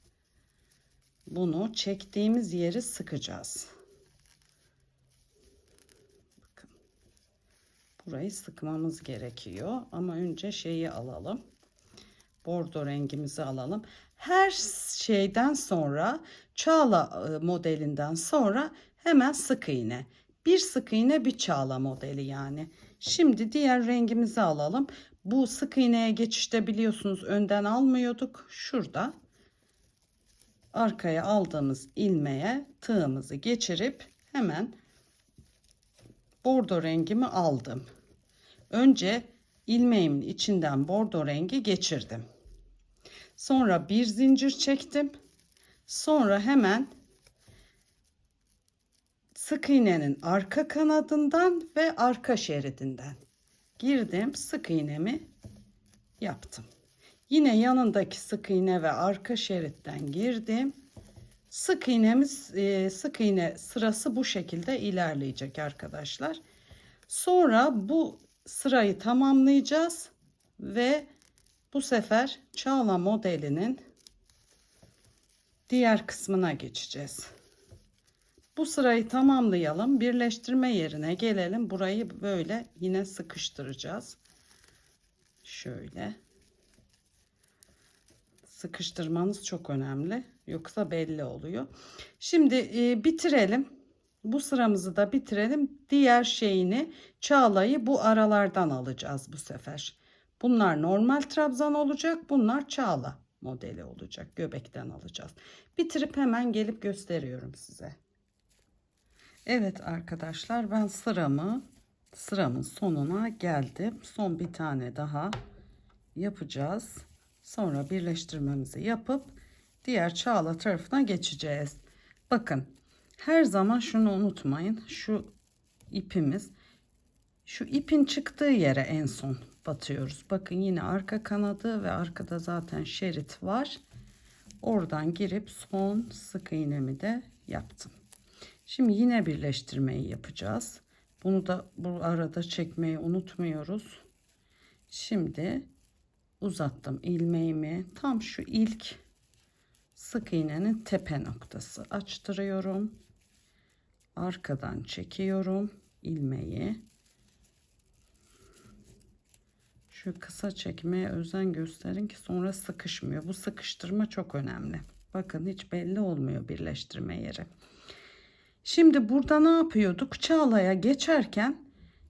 Bunu çektiğimiz yeri sıkacağız. Bakın. Burayı sıkmamız gerekiyor ama önce şeyi alalım. Bordo rengimizi alalım. Her şeyden sonra, çağla modelinden sonra hemen sık iğne. Bir sık iğne bir çağla modeli yani. Şimdi diğer rengimizi alalım. Bu sık iğneye geçişte biliyorsunuz önden almıyorduk. Şurada arkaya aldığımız ilmeğe tığımızı geçirip hemen bordo rengimi aldım. Önce ilmeğimin içinden bordo rengi geçirdim. Sonra bir zincir çektim. Sonra hemen sık iğnenin arka kanadından ve arka şeridinden girdim, sık iğnemi yaptım. Yine yanındaki sık iğne ve arka şeritten girdim. Sık iğne sırası bu şekilde ilerleyecek arkadaşlar. Sonra bu sırayı tamamlayacağız ve bu sefer çağla modelinin diğer kısmına geçeceğiz. Bu sırayı tamamlayalım. Birleştirme yerine gelelim. Burayı böyle yine sıkıştıracağız. Şöyle. Sıkıştırmanız çok önemli. Yoksa belli oluyor. Şimdi bitirelim. Bu sıramızı da bitirelim. Diğer şeyini, çağlayı bu aralardan alacağız bu sefer. Bunlar normal trabzan olacak. Bunlar çağla modeli olacak. Göbekten alacağız. Bitirip hemen gelip gösteriyorum size. Evet arkadaşlar, ben sıramın sonuna geldim. Son bir tane daha yapacağız. Sonra birleştirmemizi yapıp diğer çağla tarafına geçeceğiz. Bakın, her zaman şunu unutmayın. Şu ipin çıktığı yere en son batıyoruz. Bakın, yine arka kanadı ve arkada zaten şerit var. Oradan girip son sık iğnemi de yaptım. Şimdi yine birleştirmeyi yapacağız. Bunu da bu arada çekmeyi unutmuyoruz. Şimdi uzattım ilmeğimi. Tam şu ilk sık iğnenin tepe noktası açtırıyorum. Arkadan çekiyorum ilmeği. Şu kısa çekmeye özen gösterin ki sonra sıkışmıyor. Bu sıkıştırma çok önemli. Bakın, hiç belli olmuyor birleştirme yeri. Şimdi burada ne yapıyorduk? Çağlaya geçerken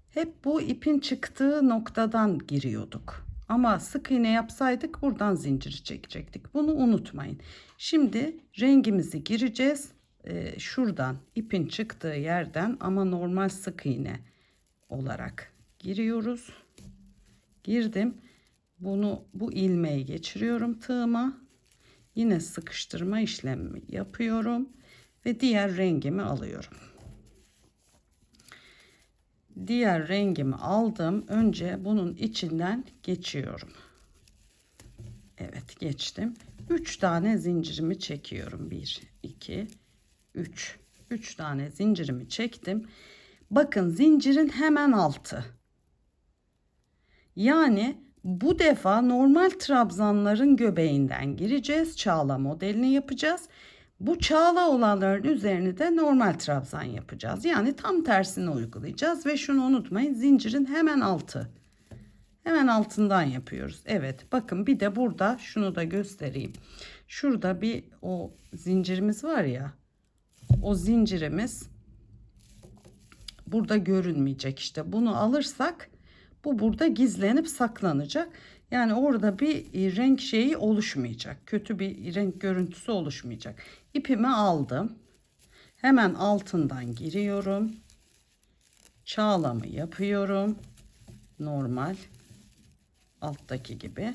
hep bu ipin çıktığı noktadan giriyorduk. Ama sık iğne yapsaydık buradan zinciri çekecektik. Bunu unutmayın. Şimdi rengimizi gireceğiz. Şuradan ipin çıktığı yerden, ama normal sık iğne olarak giriyoruz. Girdim. Bu ilmeği geçiriyorum tığıma. Yine sıkıştırma işlemi yapıyorum ve diğer rengimi alıyorum. Diğer rengimi aldım. Önce bunun içinden geçiyorum. Evet, geçtim. 3 tane zincirimi çekiyorum. 1, 2, 3. 3 tane zincirimi çektim. Bakın, zincirin hemen altı. Yani bu defa normal trabzanların göbeğinden gireceğiz. Çağla modelini yapacağız. Bu çağla olanların üzerine de normal trabzan yapacağız. Yani tam tersini uygulayacağız ve şunu unutmayın, zincirin hemen altı. Hemen altından yapıyoruz. Evet, bakın, bir de burada şunu da göstereyim. Şurada bir o zincirimiz var ya. O zincirimiz burada görünmeyecek işte. Bunu alırsak bu burada gizlenip saklanacak. Yani orada bir renk şeyi oluşmayacak. Kötü bir renk görüntüsü oluşmayacak. İpimi aldım. Hemen altından giriyorum. Çağlamı yapıyorum. Normal alttaki gibi.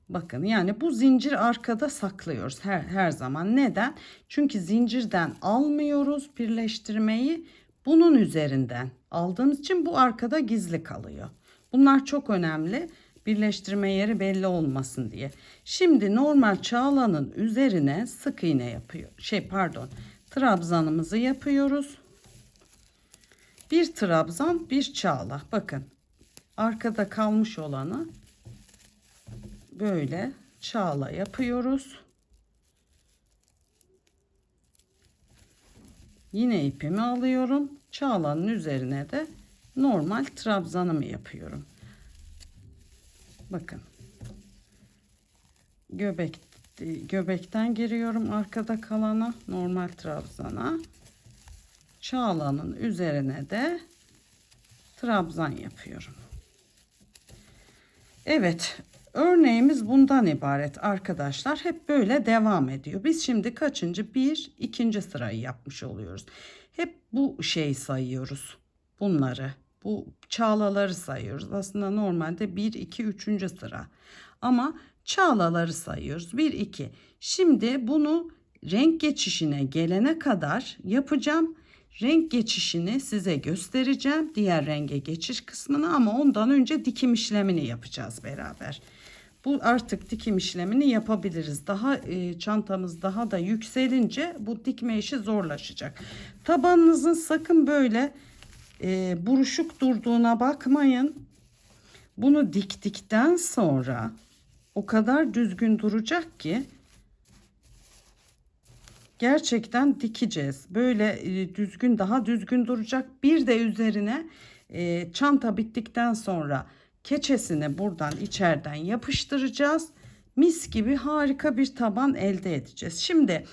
Bakın, yani bu zincir arkada saklıyoruz her zaman. Neden? Çünkü zincirden almıyoruz birleştirmeyi. Bunun üzerinden aldığımız için bu arkada gizli kalıyor. Bunlar çok önemli. Birleştirme yeri belli olmasın diye. Şimdi normal çağlanın üzerine sık iğne yapıyor. Trabzanımızı yapıyoruz. Bir trabzan, bir çağla. Bakın, arkada kalmış olanı böyle çağla yapıyoruz. Yine ipimi alıyorum. Çağlanın üzerine de normal trabzanımı yapıyorum. Bakın, göbekten giriyorum arkada kalana, normal trabzana. Çağlanın üzerine de trabzan yapıyorum. Evet, örneğimiz bundan ibaret arkadaşlar. Hep böyle devam ediyor. Biz şimdi kaçıncı? İkinci sırayı yapmış oluyoruz. Hep bu şeyi sayıyoruz. Bu çağlaları sayıyoruz. Aslında normalde 1, 2, 3. sıra. Ama çağlaları sayıyoruz. 1, 2. Şimdi bunu renk geçişine gelene kadar yapacağım. renk geçişini size göstereceğim. Diğer renge geçiş kısmını, ama ondan önce dikim işlemini yapacağız beraber. Bu artık dikim işlemini yapabiliriz. Daha çantamız daha da yükselince bu dikme işi zorlaşacak. Tabanınızın sakın böyle buruşuk durduğuna bakmayın. Bunu diktikten sonra o kadar düzgün duracak ki gerçekten dikeceğiz. Böyle düzgün, daha düzgün duracak. Bir de üzerine çanta bittikten sonra keçesini buradan içeriden yapıştıracağız. Mis gibi harika bir taban elde edeceğiz. Şimdi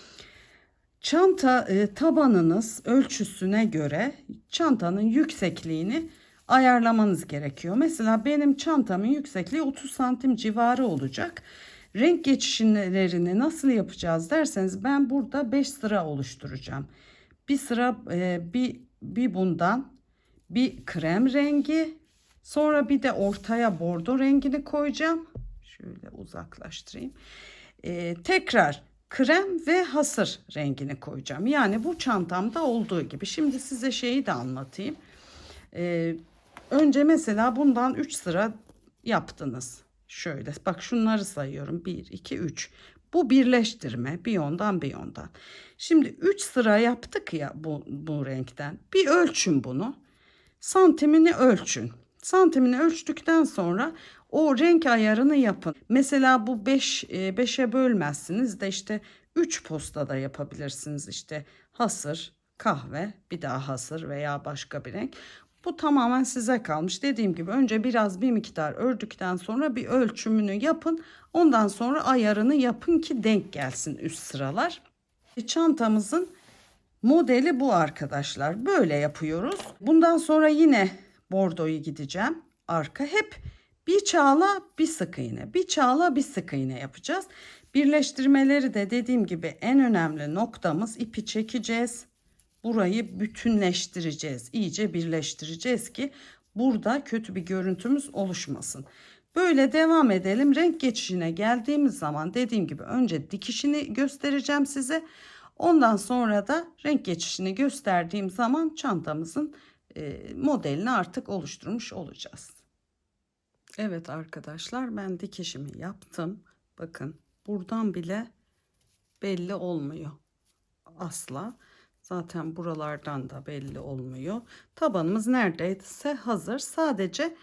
çanta tabanınız ölçüsüne göre çantanın yüksekliğini ayarlamanız gerekiyor. Mesela benim çantamın yüksekliği 30 santim civarı olacak. Renk geçişlerini nasıl yapacağız derseniz, ben burada 5 sıra oluşturacağım. Bir sıra bir bundan, bir krem rengi, sonra bir de ortaya bordo rengini koyacağım. Şöyle uzaklaştırayım. Tekrar krem ve hasır rengini koyacağım. Yani bu çantamda olduğu gibi. Şimdi size şeyi de anlatayım. Önce mesela bundan 3 sıra yaptınız. Şöyle bak, şunları sayıyorum. 1, 2, 3. Bu birleştirme, bir yondan bir yondan. Şimdi 3 sıra yaptık ya bu renkten. Bir ölçün bunu. Santimini ölçün. Santimini ölçtükten sonra o renk ayarını yapın. Mesela bu 5'e bölmezsiniz de işte 3 postada yapabilirsiniz. İşte hasır, kahve, bir daha hasır veya başka bir renk. Bu tamamen size kalmış. Dediğim gibi önce bir miktar ördükten sonra bir ölçümünü yapın. Ondan sonra ayarını yapın ki denk gelsin üst sıralar. Çantamızın modeli bu arkadaşlar. Böyle yapıyoruz. Bundan sonra yine bordoyu gideceğim. Arka hep bir çağla bir sık iğne, bir çağla bir sık iğne yapacağız. Birleştirmeleri de dediğim gibi en önemli noktamız, ipi çekeceğiz. Burayı bütünleştireceğiz. İyice birleştireceğiz ki burada kötü bir görüntümüz oluşmasın. Böyle devam edelim. Renk geçişine geldiğimiz zaman dediğim gibi önce dikişini göstereceğim size. Ondan sonra da renk geçişini gösterdiğim zaman çantamızın modelini artık oluşturmuş olacağız. Evet arkadaşlar, ben dikişimi yaptım. Bakın buradan bile belli olmuyor asla. Zaten buralardan da belli olmuyor. Tabanımız neredeyse hazır. Sadece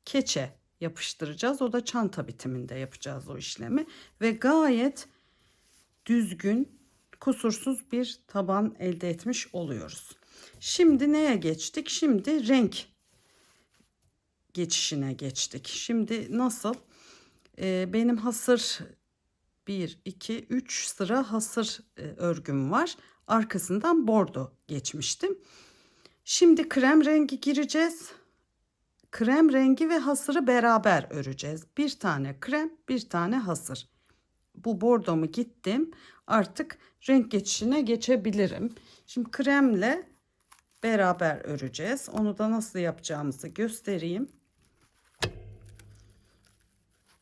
keçe yapıştıracağız. O da çanta bitiminde yapacağız o işlemi. Ve gayet düzgün, kusursuz bir taban elde etmiş oluyoruz. Şimdi neye geçtik? Şimdi renk geçişine geçtik. Şimdi nasıl? Benim hasır 1, 2, 3 sıra hasır örgüm var. Arkasından bordo geçmiştim. Şimdi krem rengi gireceğiz. Krem rengi ve hasırı beraber öreceğiz. Bir tane krem, bir tane hasır. Bu bordomu gittim. Artık renk geçişine geçebilirim. Şimdi kremle beraber öreceğiz. Onu da nasıl yapacağımızı göstereyim.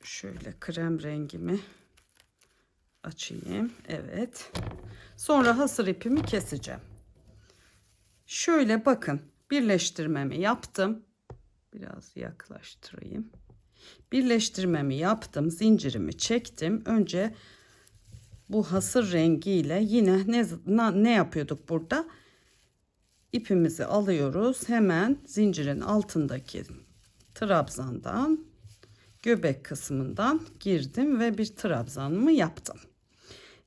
Şöyle krem rengimi açayım. Evet. Sonra hasır ipimi keseceğim. Şöyle bakın, birleştirmemi yaptım. Biraz yaklaştırayım. Birleştirmemi yaptım. Zincirimi çektim. Önce bu hasır rengiyle yine ne yapıyorduk burada? İpimizi alıyoruz. Hemen zincirin altındaki trabzandan, göbek kısmından girdim ve bir trabzanımı yaptım.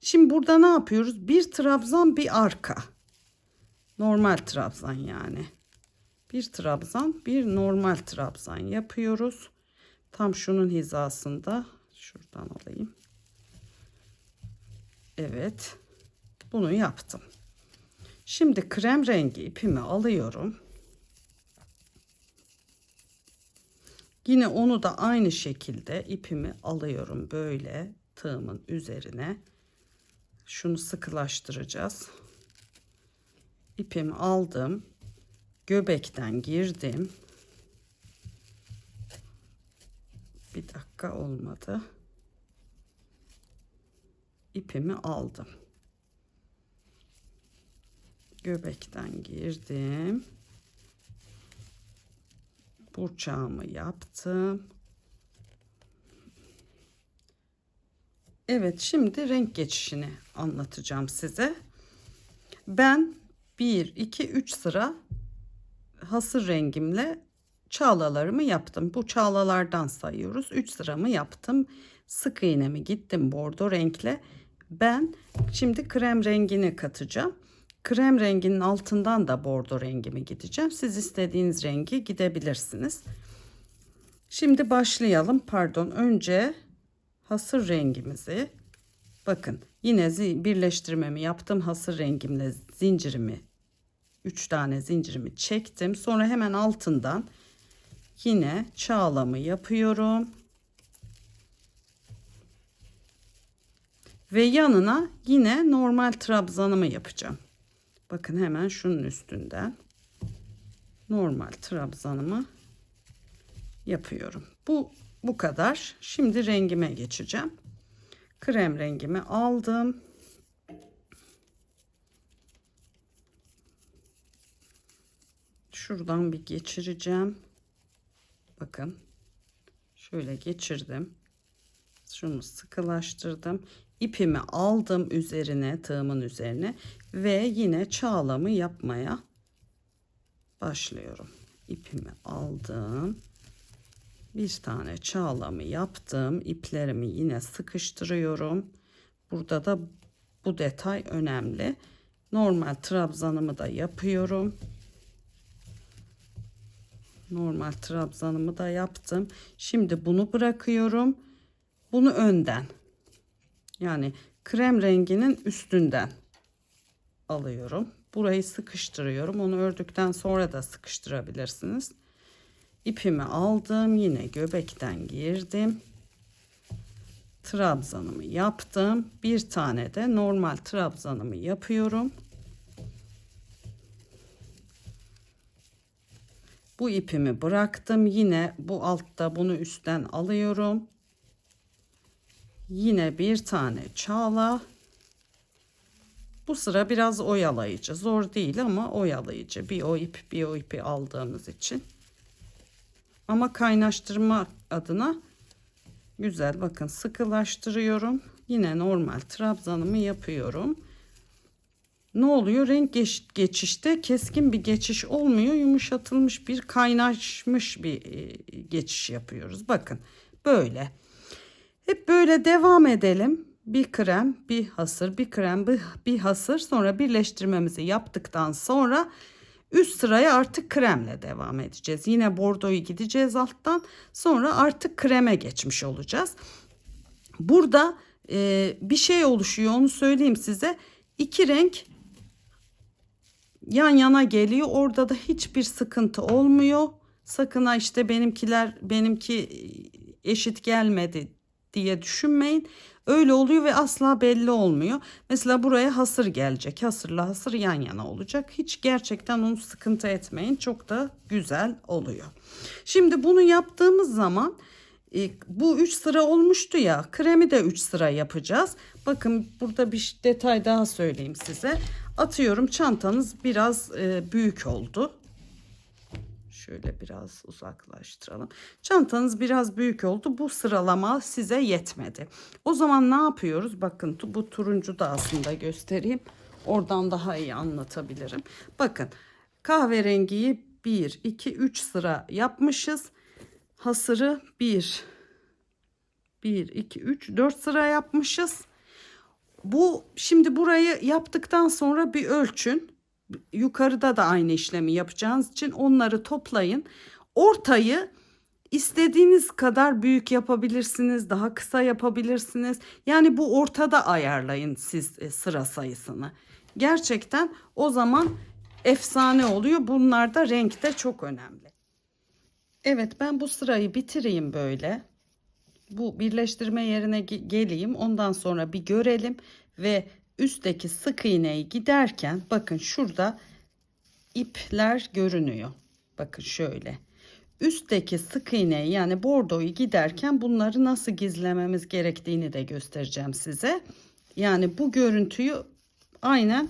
Şimdi burada ne yapıyoruz? Bir trabzan, bir arka. Normal trabzan yani. Bir trabzan, bir normal trabzan yapıyoruz. Tam şunun hizasında. Şuradan alayım. Evet. Bunu yaptım. Şimdi krem rengi ipimi alıyorum. Yine onu da aynı şekilde ipimi alıyorum böyle tığımın üzerine. Şunu sıkılaştıracağız. İpimi aldım. Göbekten girdim. Bir dakika, olmadı. İpimi aldım. Göbekten girdim. Burçağımı yaptım. Evet, şimdi renk geçişini anlatacağım size. Ben 1, 2, 3 sıra hasır rengimle çağlalarımı yaptım. Bu çağlalardan sayıyoruz. 3 sıramı yaptım. Sık iğnemi gittim bordo renkle. Ben şimdi krem rengini katacağım. Krem renginin altından da bordo rengimi gideceğim. Siz istediğiniz rengi gidebilirsiniz. Şimdi başlayalım. Pardon, önce hasır rengimizi, bakın yine birleştirmemi yaptım. Hasır rengimle zincirimi, 3 tane zincirimi çektim. Sonra hemen altından yine çağlamı yapıyorum. Ve yanına yine normal trabzanımı yapacağım. Bakın hemen şunun üstünden normal trabzanımı yapıyorum. Bu kadar. Şimdi rengime geçeceğim. Krem rengimi aldım. Şuradan bir geçireceğim. Bakın. Şöyle geçirdim. Şunu sıkılaştırdım. İpimi aldım üzerine, tığımın üzerine ve yine çağlamı yapmaya başlıyorum. İpimi aldım. Bir tane çağlamı yaptım. İplerimi yine sıkıştırıyorum. Burada da bu detay önemli. Normal trabzanımı da yapıyorum. Normal trabzanımı da yaptım. Şimdi bunu bırakıyorum. Bunu önden, yani krem renginin üstünden alıyorum. Burayı sıkıştırıyorum. Onu ördükten sonra da sıkıştırabilirsiniz. İpimi aldım. Yine göbekten girdim. Trabzanımı yaptım. Bir tane de normal trabzanımı yapıyorum. Bu ipimi bıraktım. Yine bu altta bunu üstten alıyorum. Yine bir tane çağla. Bu sıra biraz oyalayıcı. Zor değil ama oyalayıcı. Bir o ipi aldığımız için. Ama kaynaştırma adına güzel. Bakın sıkılaştırıyorum. Yine normal trabzanımı yapıyorum. Ne oluyor? Renk geçişte keskin bir geçiş olmuyor. Yumuşatılmış bir, kaynaşmış bir geçiş yapıyoruz. Bakın böyle. Hep böyle devam edelim. Bir krem, bir hasır, bir krem, bir hasır. Sonra birleştirmemizi yaptıktan sonra üst sıraya artık kremle devam edeceğiz. Yine bordoyu gideceğiz alttan. Sonra artık kreme geçmiş olacağız. Burada bir şey oluşuyor, onu söyleyeyim size. İki renk yan yana geliyor. Orada da hiçbir sıkıntı olmuyor. Sakın ha işte benimki eşit gelmedi diye düşünmeyin. Öyle oluyor ve asla belli olmuyor. Mesela buraya hasır gelecek. Hasırla hasır yan yana olacak. Hiç gerçekten onu sıkıntı etmeyin. Çok da güzel oluyor. Şimdi bunu yaptığımız zaman bu 3 sıra olmuştu ya. Kremi de 3 sıra yapacağız. Bakın burada bir detay daha söyleyeyim size. Atıyorum çantanız biraz büyük oldu. Şöyle biraz uzaklaştıralım. Çantanız biraz büyük oldu. Bu sıralama size yetmedi. O zaman ne yapıyoruz? Bakın bu turuncu da aslında göstereyim. Oradan daha iyi anlatabilirim. Bakın kahverengiyi 1, 2, 3 sıra yapmışız. Hasırı 1, 2, 3, 4 sıra yapmışız. Şimdi burayı yaptıktan sonra bir ölçün. Yukarıda da aynı işlemi yapacağınız için onları toplayın. Ortayı istediğiniz kadar büyük yapabilirsiniz, daha kısa yapabilirsiniz. Yani bu ortada ayarlayın siz sıra sayısını. Gerçekten o zaman efsane oluyor. Bunlar da renkte çok önemli. Evet, ben bu sırayı bitireyim böyle. Bu birleştirme yerine geleyim. Ondan sonra bir görelim ve üstteki sık iğneyi giderken bakın şurada ipler görünüyor. Bakın şöyle. Üstteki sık iğneyi, yani bordoyu giderken bunları nasıl gizlememiz gerektiğini de göstereceğim size. Yani bu görüntüyü aynen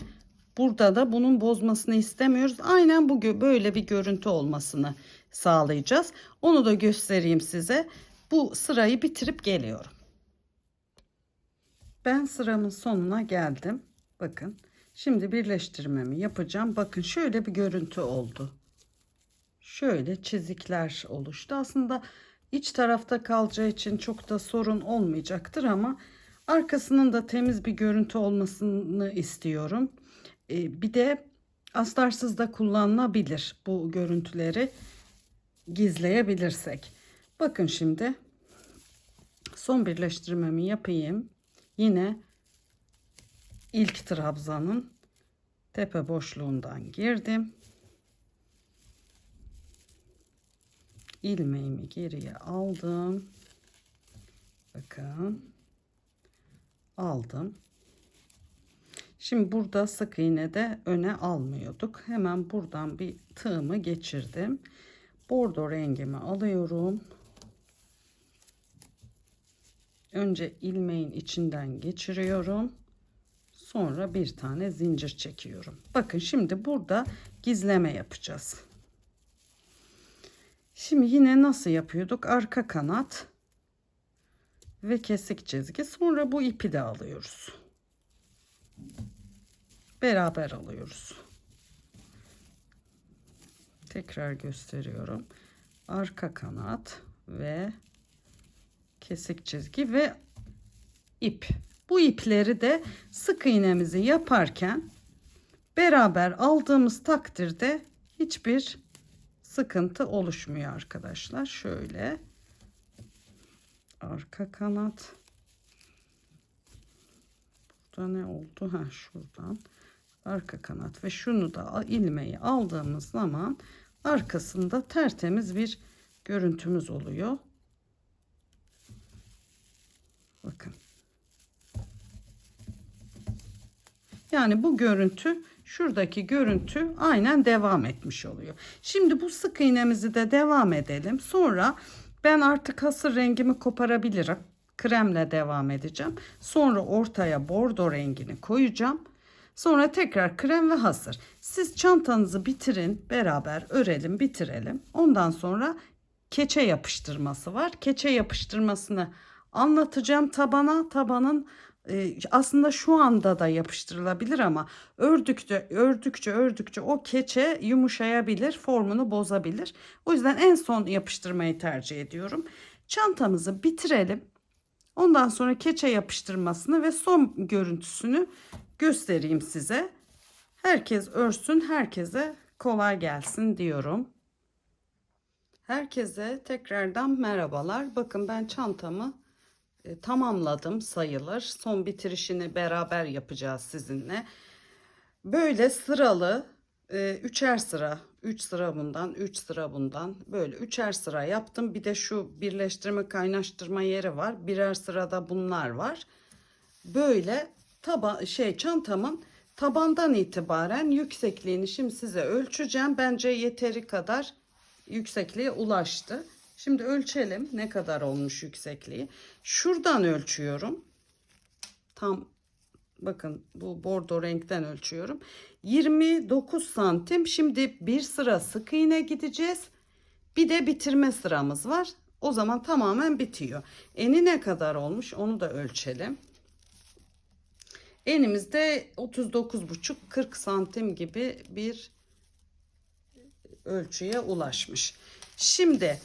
Burada da bunun bozmasını istemiyoruz. Aynen böyle bir görüntü olmasını sağlayacağız. Onu da göstereyim size. Bu sırayı bitirip geliyorum. Ben sıramın sonuna geldim. Bakın. Şimdi birleştirmemi yapacağım. Bakın şöyle bir görüntü oldu. Şöyle çizikler oluştu. Aslında iç tarafta kalacağı için çok da sorun olmayacaktır ama arkasının da temiz bir görüntü olmasını istiyorum. Bir de astarsız da kullanılabilir, bu görüntüleri gizleyebilirsek. Bakın şimdi son birleştirmemi yapayım. Yine ilk trabzanın tepe boşluğundan girdim. İlmeğimi geriye aldım. Bakın. Aldım. Şimdi burada sık iğne de öne almıyorduk. Hemen buradan bir tığımı geçirdim. Bordo rengimi alıyorum. Önce ilmeğin içinden geçiriyorum. Sonra bir tane zincir çekiyorum. Bakın şimdi burada gizleme yapacağız. Şimdi yine nasıl yapıyorduk? Arka kanat ve kesik çizgi. Sonra bu ipi de alıyoruz. Beraber alıyoruz. Tekrar gösteriyorum. Arka kanat ve kesik çizgi ve ip. Bu ipleri de sık iğnemizi yaparken beraber aldığımız takdirde hiçbir sıkıntı oluşmuyor arkadaşlar. Şöyle arka kanat. Burada ne oldu? Ha, şuradan arka kanat ve şunu da ilmeği aldığımız zaman arkasında tertemiz bir görüntümüz oluyor. Bakın. Yani bu görüntü, şuradaki görüntü aynen devam etmiş oluyor. Şimdi bu sık iğnemizi de devam edelim. Sonra ben artık hasır rengimi koparabilirim. Kremle devam edeceğim. Sonra ortaya bordo rengini koyacağım. Sonra tekrar krem ve hasır. Siz çantanızı bitirin, beraber örelim, bitirelim. Ondan sonra keçe yapıştırması var. Keçe yapıştırmasını anlatacağım tabana. Tabanın aslında şu anda da yapıştırılabilir ama ördükçe o keçe yumuşayabilir, formunu bozabilir. O yüzden en son yapıştırmayı tercih ediyorum. Çantamızı bitirelim. Ondan sonra keçe yapıştırmasını ve son görüntüsünü göstereyim size. Herkes örsün, herkese kolay gelsin diyorum. Herkese tekrardan merhabalar. Bakın ben çantamı tamamladım sayılır. Son bitirişini beraber yapacağız sizinle. Böyle sıralı üçer sıra, 3 sıra bundan, 3 sıra bundan, böyle üçer sıra yaptım. Bir de şu birleştirme kaynaştırma yeri var. Birer sırada bunlar var. Böyle çantamın tabandan itibaren yüksekliğini şimdi size ölçeceğim. Bence yeteri kadar yüksekliğe ulaştı. Şimdi ölçelim ne kadar olmuş yüksekliği. Şuradan ölçüyorum. Tam bakın bu bordo renkten ölçüyorum. 29 santim. Şimdi bir sıra sık iğne gideceğiz. Bir de bitirme sıramız var. O zaman tamamen bitiyor. Eni ne kadar olmuş onu da ölçelim. Enimizde 39,5-40 santim gibi bir ölçüye ulaşmış. Şimdi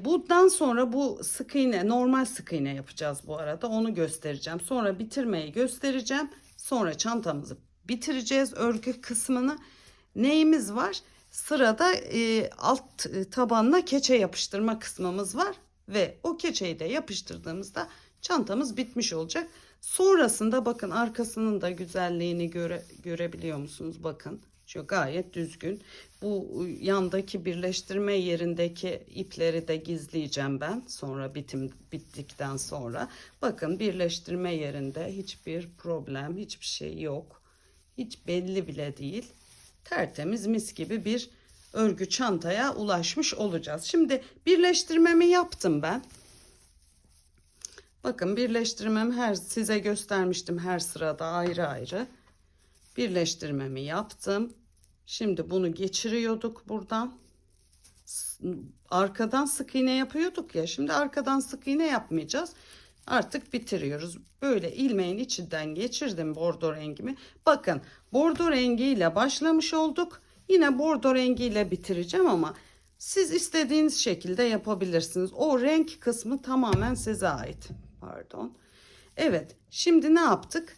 bundan sonra bu sık iğne, normal sık iğne yapacağız bu arada. Onu göstereceğim. Sonra bitirmeyi göstereceğim. Sonra çantamızı bitireceğiz, örgü kısmını. Neyimiz var? Sırada alt tabanına keçe yapıştırma kısmımız var. Ve o keçeyi de yapıştırdığımızda çantamız bitmiş olacak. Sonrasında bakın arkasının da güzelliğini görebiliyor musunuz? Bakın. Şu gayet düzgün. Bu yandaki birleştirme yerindeki ipleri de gizleyeceğim ben. Sonra bittikten sonra. Bakın birleştirme yerinde hiçbir problem, hiçbir şey yok. Hiç belli bile değil. Tertemiz mis gibi bir örgü çantaya ulaşmış olacağız. Şimdi birleştirmemi yaptım ben. Bakın birleştirmemi size göstermiştim her sırada ayrı ayrı. Birleştirmemi yaptım. Şimdi bunu geçiriyorduk buradan. Arkadan sık iğne yapıyorduk ya. Şimdi arkadan sık iğne yapmayacağız. Artık bitiriyoruz. Böyle ilmeğin içinden geçirdim bordo rengimi. Bakın bordo rengiyle başlamış olduk. Yine bordo rengiyle bitireceğim ama siz istediğiniz şekilde yapabilirsiniz. O renk kısmı tamamen size ait. Pardon. Evet, şimdi ne yaptık?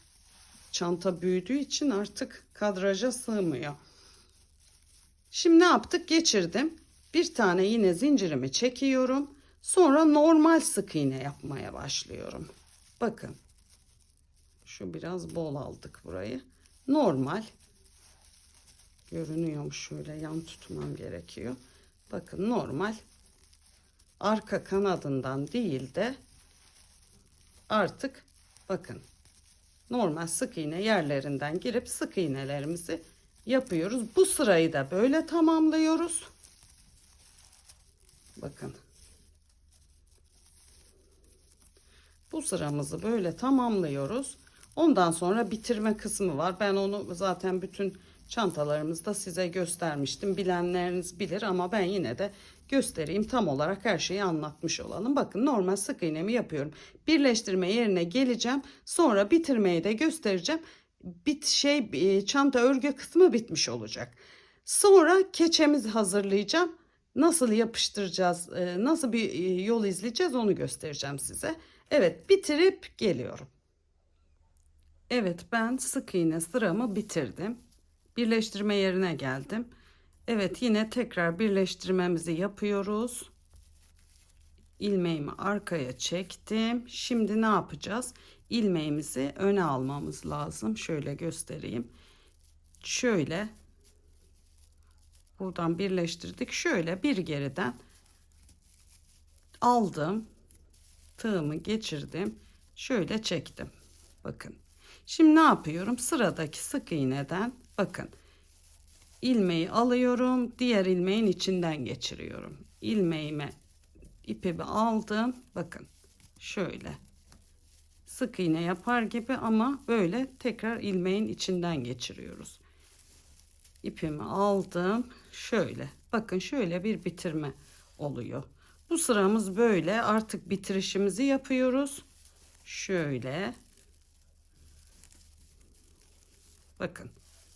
Çanta büyüdüğü için artık kadraja sığmıyor. Şimdi ne yaptık? Geçirdim. Bir tane yine zincirimi çekiyorum. Sonra normal sık iğne yapmaya başlıyorum. Bakın. Şu biraz bol aldık burayı. Normal. Görünüyormuş, şöyle yan tutmam gerekiyor. Bakın normal. Arka kanadından değil de artık bakın. Normal sık iğne yerlerinden girip sık iğnelerimizi yapıyoruz. Bu sırayı da böyle tamamlıyoruz. Bakın. Bu sıramızı böyle tamamlıyoruz. Ondan sonra bitirme kısmı var. Ben onu zaten bütün çantalarımızda size göstermiştim. Bilenleriniz bilir ama ben yine de göstereyim. Tam olarak her şeyi anlatmış olalım. Bakın normal sık iğnemi yapıyorum. Birleştirme yerine geleceğim. Sonra bitirmeyi de göstereceğim. Çanta örgü kısmı bitmiş olacak. Sonra keçemizi hazırlayacağım. Nasıl yapıştıracağız, nasıl bir yol izleyeceğiz onu göstereceğim size. Evet, bitirip geliyorum. Evet, ben sık iğne sıramı bitirdim. Birleştirme yerine geldim. Evet, yine tekrar birleştirmemizi yapıyoruz. İlmeğimi arkaya çektim. Şimdi ne yapacağız? İlmeğimizi öne almamız lazım. Şöyle göstereyim. Şöyle buradan birleştirdik. Şöyle bir geriden aldım. Tığımı geçirdim. Şöyle çektim. Bakın. Şimdi ne yapıyorum? Sıradaki sık iğneden bakın. İlmeği alıyorum. Diğer ilmeğin içinden geçiriyorum. İlmeğime ipimi aldım. Bakın. Şöyle. Sık iğne yapar gibi ama böyle tekrar ilmeğin içinden geçiriyoruz. İpimi aldım. Şöyle. Bakın şöyle bir bitirme oluyor. Bu sıramız böyle. Artık bitirişimizi yapıyoruz. Şöyle. Bakın.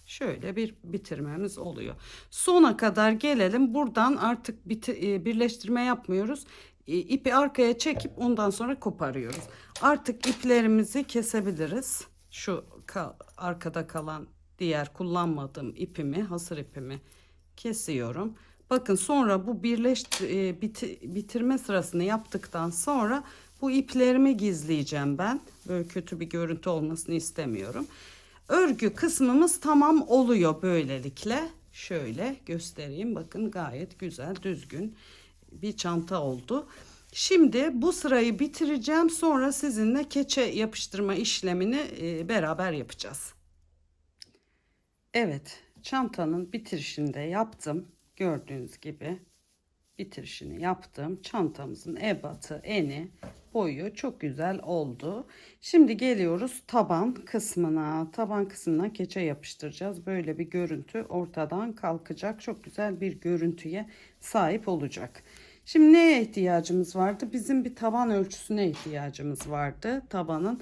Şöyle bir bitirmemiz oluyor. Sona kadar gelelim. Buradan artık birleştirme yapmıyoruz. İpi arkaya çekip ondan sonra koparıyoruz. Artık iplerimizi kesebiliriz. Şu arkada kalan diğer kullanmadığım ipimi, hasır ipimi kesiyorum. Bakın sonra bu bitirme sırasını yaptıktan sonra bu iplerimi gizleyeceğim ben. Böyle kötü bir görüntü olmasını istemiyorum. Örgü kısmımız tamam oluyor böylelikle. Şöyle göstereyim. Bakın gayet güzel, düzgün bir çanta oldu. Şimdi bu sırayı bitireceğim. Sonra sizinle keçe yapıştırma işlemini beraber yapacağız. Evet, çantanın bitirişini de yaptım. Gördüğünüz gibi bitirişini yaptım. Çantamızın ebatı, eni, boyu çok güzel oldu. Şimdi geliyoruz taban kısmına. Taban kısmına keçe yapıştıracağız. Böyle bir görüntü ortadan kalkacak. Çok güzel bir görüntüye sahip olacak. Şimdi neye ihtiyacımız vardı? Bizim bir taban ölçüsüne ihtiyacımız vardı. Tabanın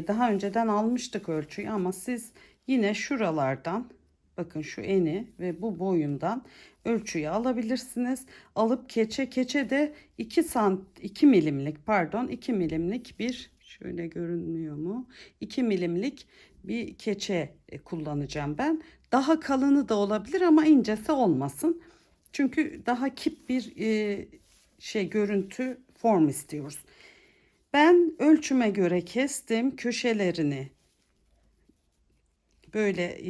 daha önceden almıştık ölçüyü ama siz yine şuralardan bakın şu eni ve bu boyundan ölçüyü alabilirsiniz. Alıp keçe de 2 milimlik pardon 2 milimlik bir şöyle görünmüyor mu? 2 milimlik bir keçe kullanacağım ben. Daha kalını da olabilir ama incesi olmasın. Çünkü daha kip bir görüntü form istiyoruz. Ben ölçüme göre kestim köşelerini. Böyle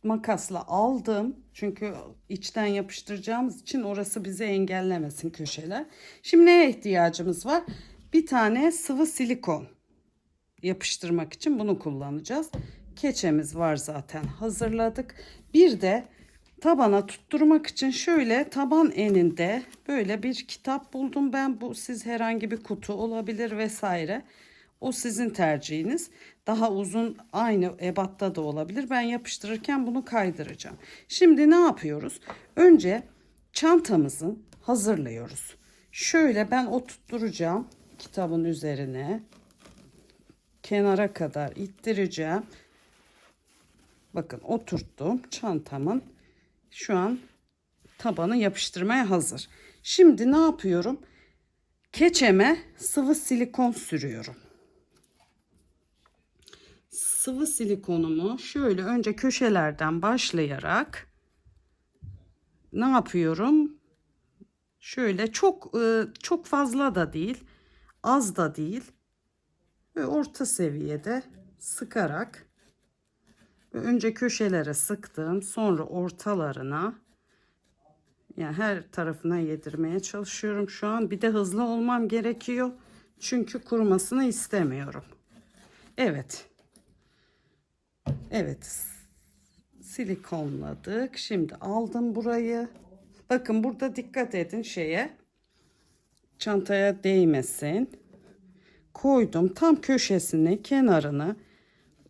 makasla aldım. Çünkü içten yapıştıracağımız için orası bizi engellemesin köşeler. Şimdi neye ihtiyacımız var? Bir tane sıvı silikon yapıştırmak için bunu kullanacağız. Keçemiz var zaten hazırladık. Bir de tabana tutturmak için şöyle taban eninde böyle bir kitap buldum ben. Bu siz herhangi bir kutu olabilir vesaire. O sizin tercihiniz. Daha uzun aynı ebatta da olabilir. Ben yapıştırırken bunu kaydıracağım. Şimdi ne yapıyoruz? Önce çantamızı hazırlıyoruz. Şöyle ben oturtturacağım kitabın üzerine. Kenara kadar ittireceğim. Bakın oturttum çantamın. Şu an tabanı yapıştırmaya hazır. Şimdi ne yapıyorum? Keçeme sıvı silikon sürüyorum. Sıvı silikonumu şöyle önce köşelerden başlayarak ne yapıyorum? Şöyle çok fazla da değil, az da değil ve orta seviyede sıkarak önce köşelere sıktım, sonra ortalarına, yani her tarafına yedirmeye çalışıyorum şu an. Bir de hızlı olmam gerekiyor çünkü kurumasını istemiyorum. Evet. Evet. Silikonladık. Şimdi aldım burayı. Bakın burada dikkat edin çantaya değmesin. Koydum tam köşesini, kenarını.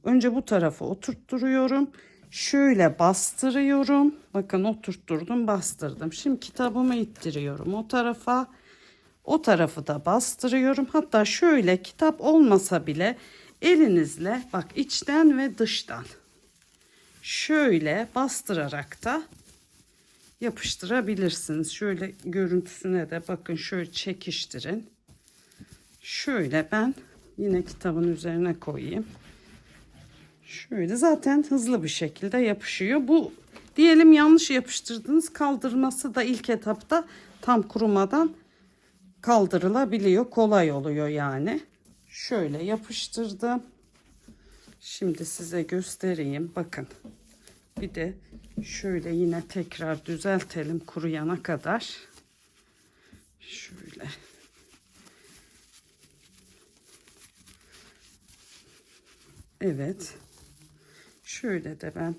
Önce bu tarafa oturtturuyorum. Şöyle bastırıyorum. Bakın oturtturdum, bastırdım. Şimdi kitabımı ittiriyorum o tarafa. O tarafı da bastırıyorum. Hatta şöyle kitap olmasa bile elinizle bak içten ve dıştan şöyle bastırarak da yapıştırabilirsiniz. Şöyle görüntüsüne de bakın, şöyle çekiştirin. Şöyle ben yine kitabın üzerine koyayım. Şöyle zaten hızlı bir şekilde yapışıyor. Bu diyelim yanlış yapıştırdınız, kaldırması da ilk etapta tam kurumadan kaldırılabiliyor. Kolay oluyor yani. Şöyle yapıştırdım. Şimdi size göstereyim. Bakın. Bir de şöyle yine tekrar düzeltelim kuruyana kadar. Şöyle. Evet. Şöyle de ben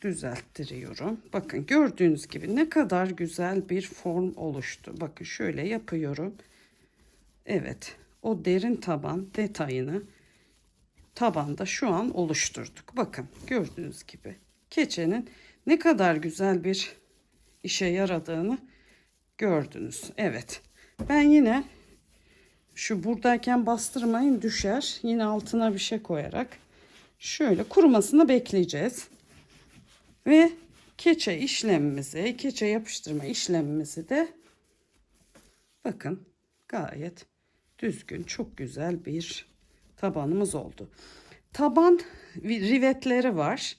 düzelttiriyorum. Bakın gördüğünüz gibi ne kadar güzel bir form oluştu. Bakın şöyle yapıyorum. Evet. O derin taban detayını tabanda şu an oluşturduk. Bakın gördüğünüz gibi keçenin ne kadar güzel bir işe yaradığını gördünüz. Evet. Ben yine şu buradayken bastırmayın, düşer. Yine altına bir şey koyarak şöyle kurumasını bekleyeceğiz. Ve keçe yapıştırma işlemimizi de bakın gayet düzgün, çok güzel bir tabanımız oldu. Taban rivetleri var.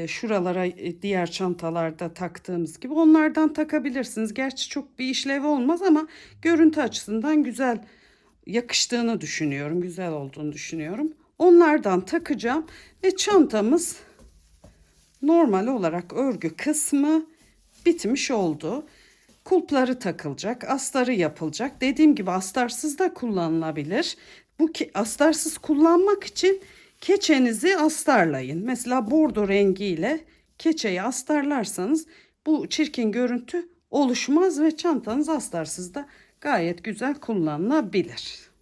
Şuralara diğer çantalarda taktığımız gibi onlardan takabilirsiniz. Gerçi çok bir işlevi olmaz ama görüntü açısından güzel yakıştığını düşünüyorum. Güzel olduğunu düşünüyorum. Onlardan takacağım ve çantamız normal olarak örgü kısmı bitmiş oldu. Kulpları takılacak, astarı yapılacak. Dediğim gibi astarsız da kullanılabilir. Bu astarsız kullanmak için keçenizi astarlayın. Mesela bordo rengiyle keçeyi astarlarsanız bu çirkin görüntü oluşmaz ve çantanız astarsız da gayet güzel kullanılabilir.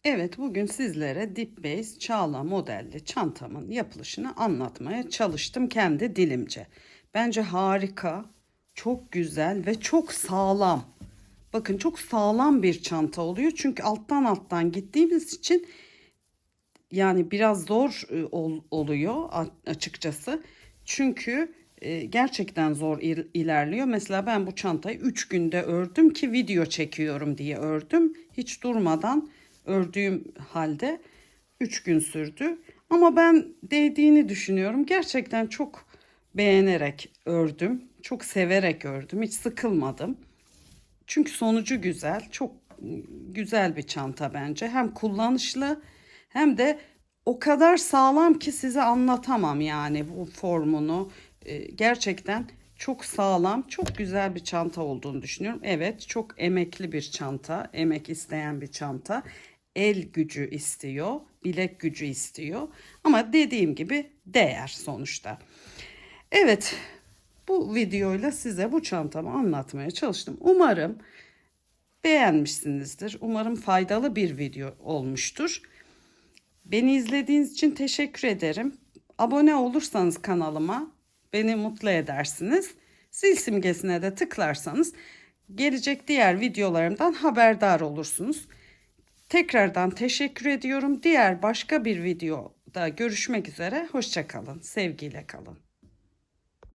Evet, bugün sizlere Dip Base Çağla modelli çantamın yapılışını anlatmaya çalıştım kendi dilimce. Bence harika, çok güzel ve çok sağlam. Bakın çok sağlam bir çanta oluyor. Çünkü alttan gittiğimiz için yani biraz zor oluyor açıkçası. Çünkü gerçekten zor ilerliyor. Mesela ben bu çantayı 3 günde ördüm ki video çekiyorum diye ördüm. Hiç durmadan ördüğüm halde 3 gün sürdü. Ama ben değdiğini düşünüyorum. Gerçekten çok beğenerek ördüm. Çok severek ördüm. Hiç sıkılmadım. Çünkü sonucu güzel. Çok güzel bir çanta bence. Hem kullanışlı hem de o kadar sağlam ki size anlatamam yani bu formunu. Gerçekten çok sağlam, çok güzel bir çanta olduğunu düşünüyorum. Evet, çok emekli bir çanta, emek isteyen bir çanta. El gücü istiyor, bilek gücü istiyor. Ama dediğim gibi değer sonuçta. Evet, bu videoyla size bu çantamı anlatmaya çalıştım. Umarım beğenmişsinizdir. Umarım faydalı bir video olmuştur. Beni izlediğiniz için teşekkür ederim. Abone olursanız kanalıma beni mutlu edersiniz. Zil simgesine de tıklarsanız gelecek diğer videolarımdan haberdar olursunuz. Tekrardan teşekkür ediyorum. Diğer başka bir videoda görüşmek üzere. Hoşça kalın. Sevgiyle kalın.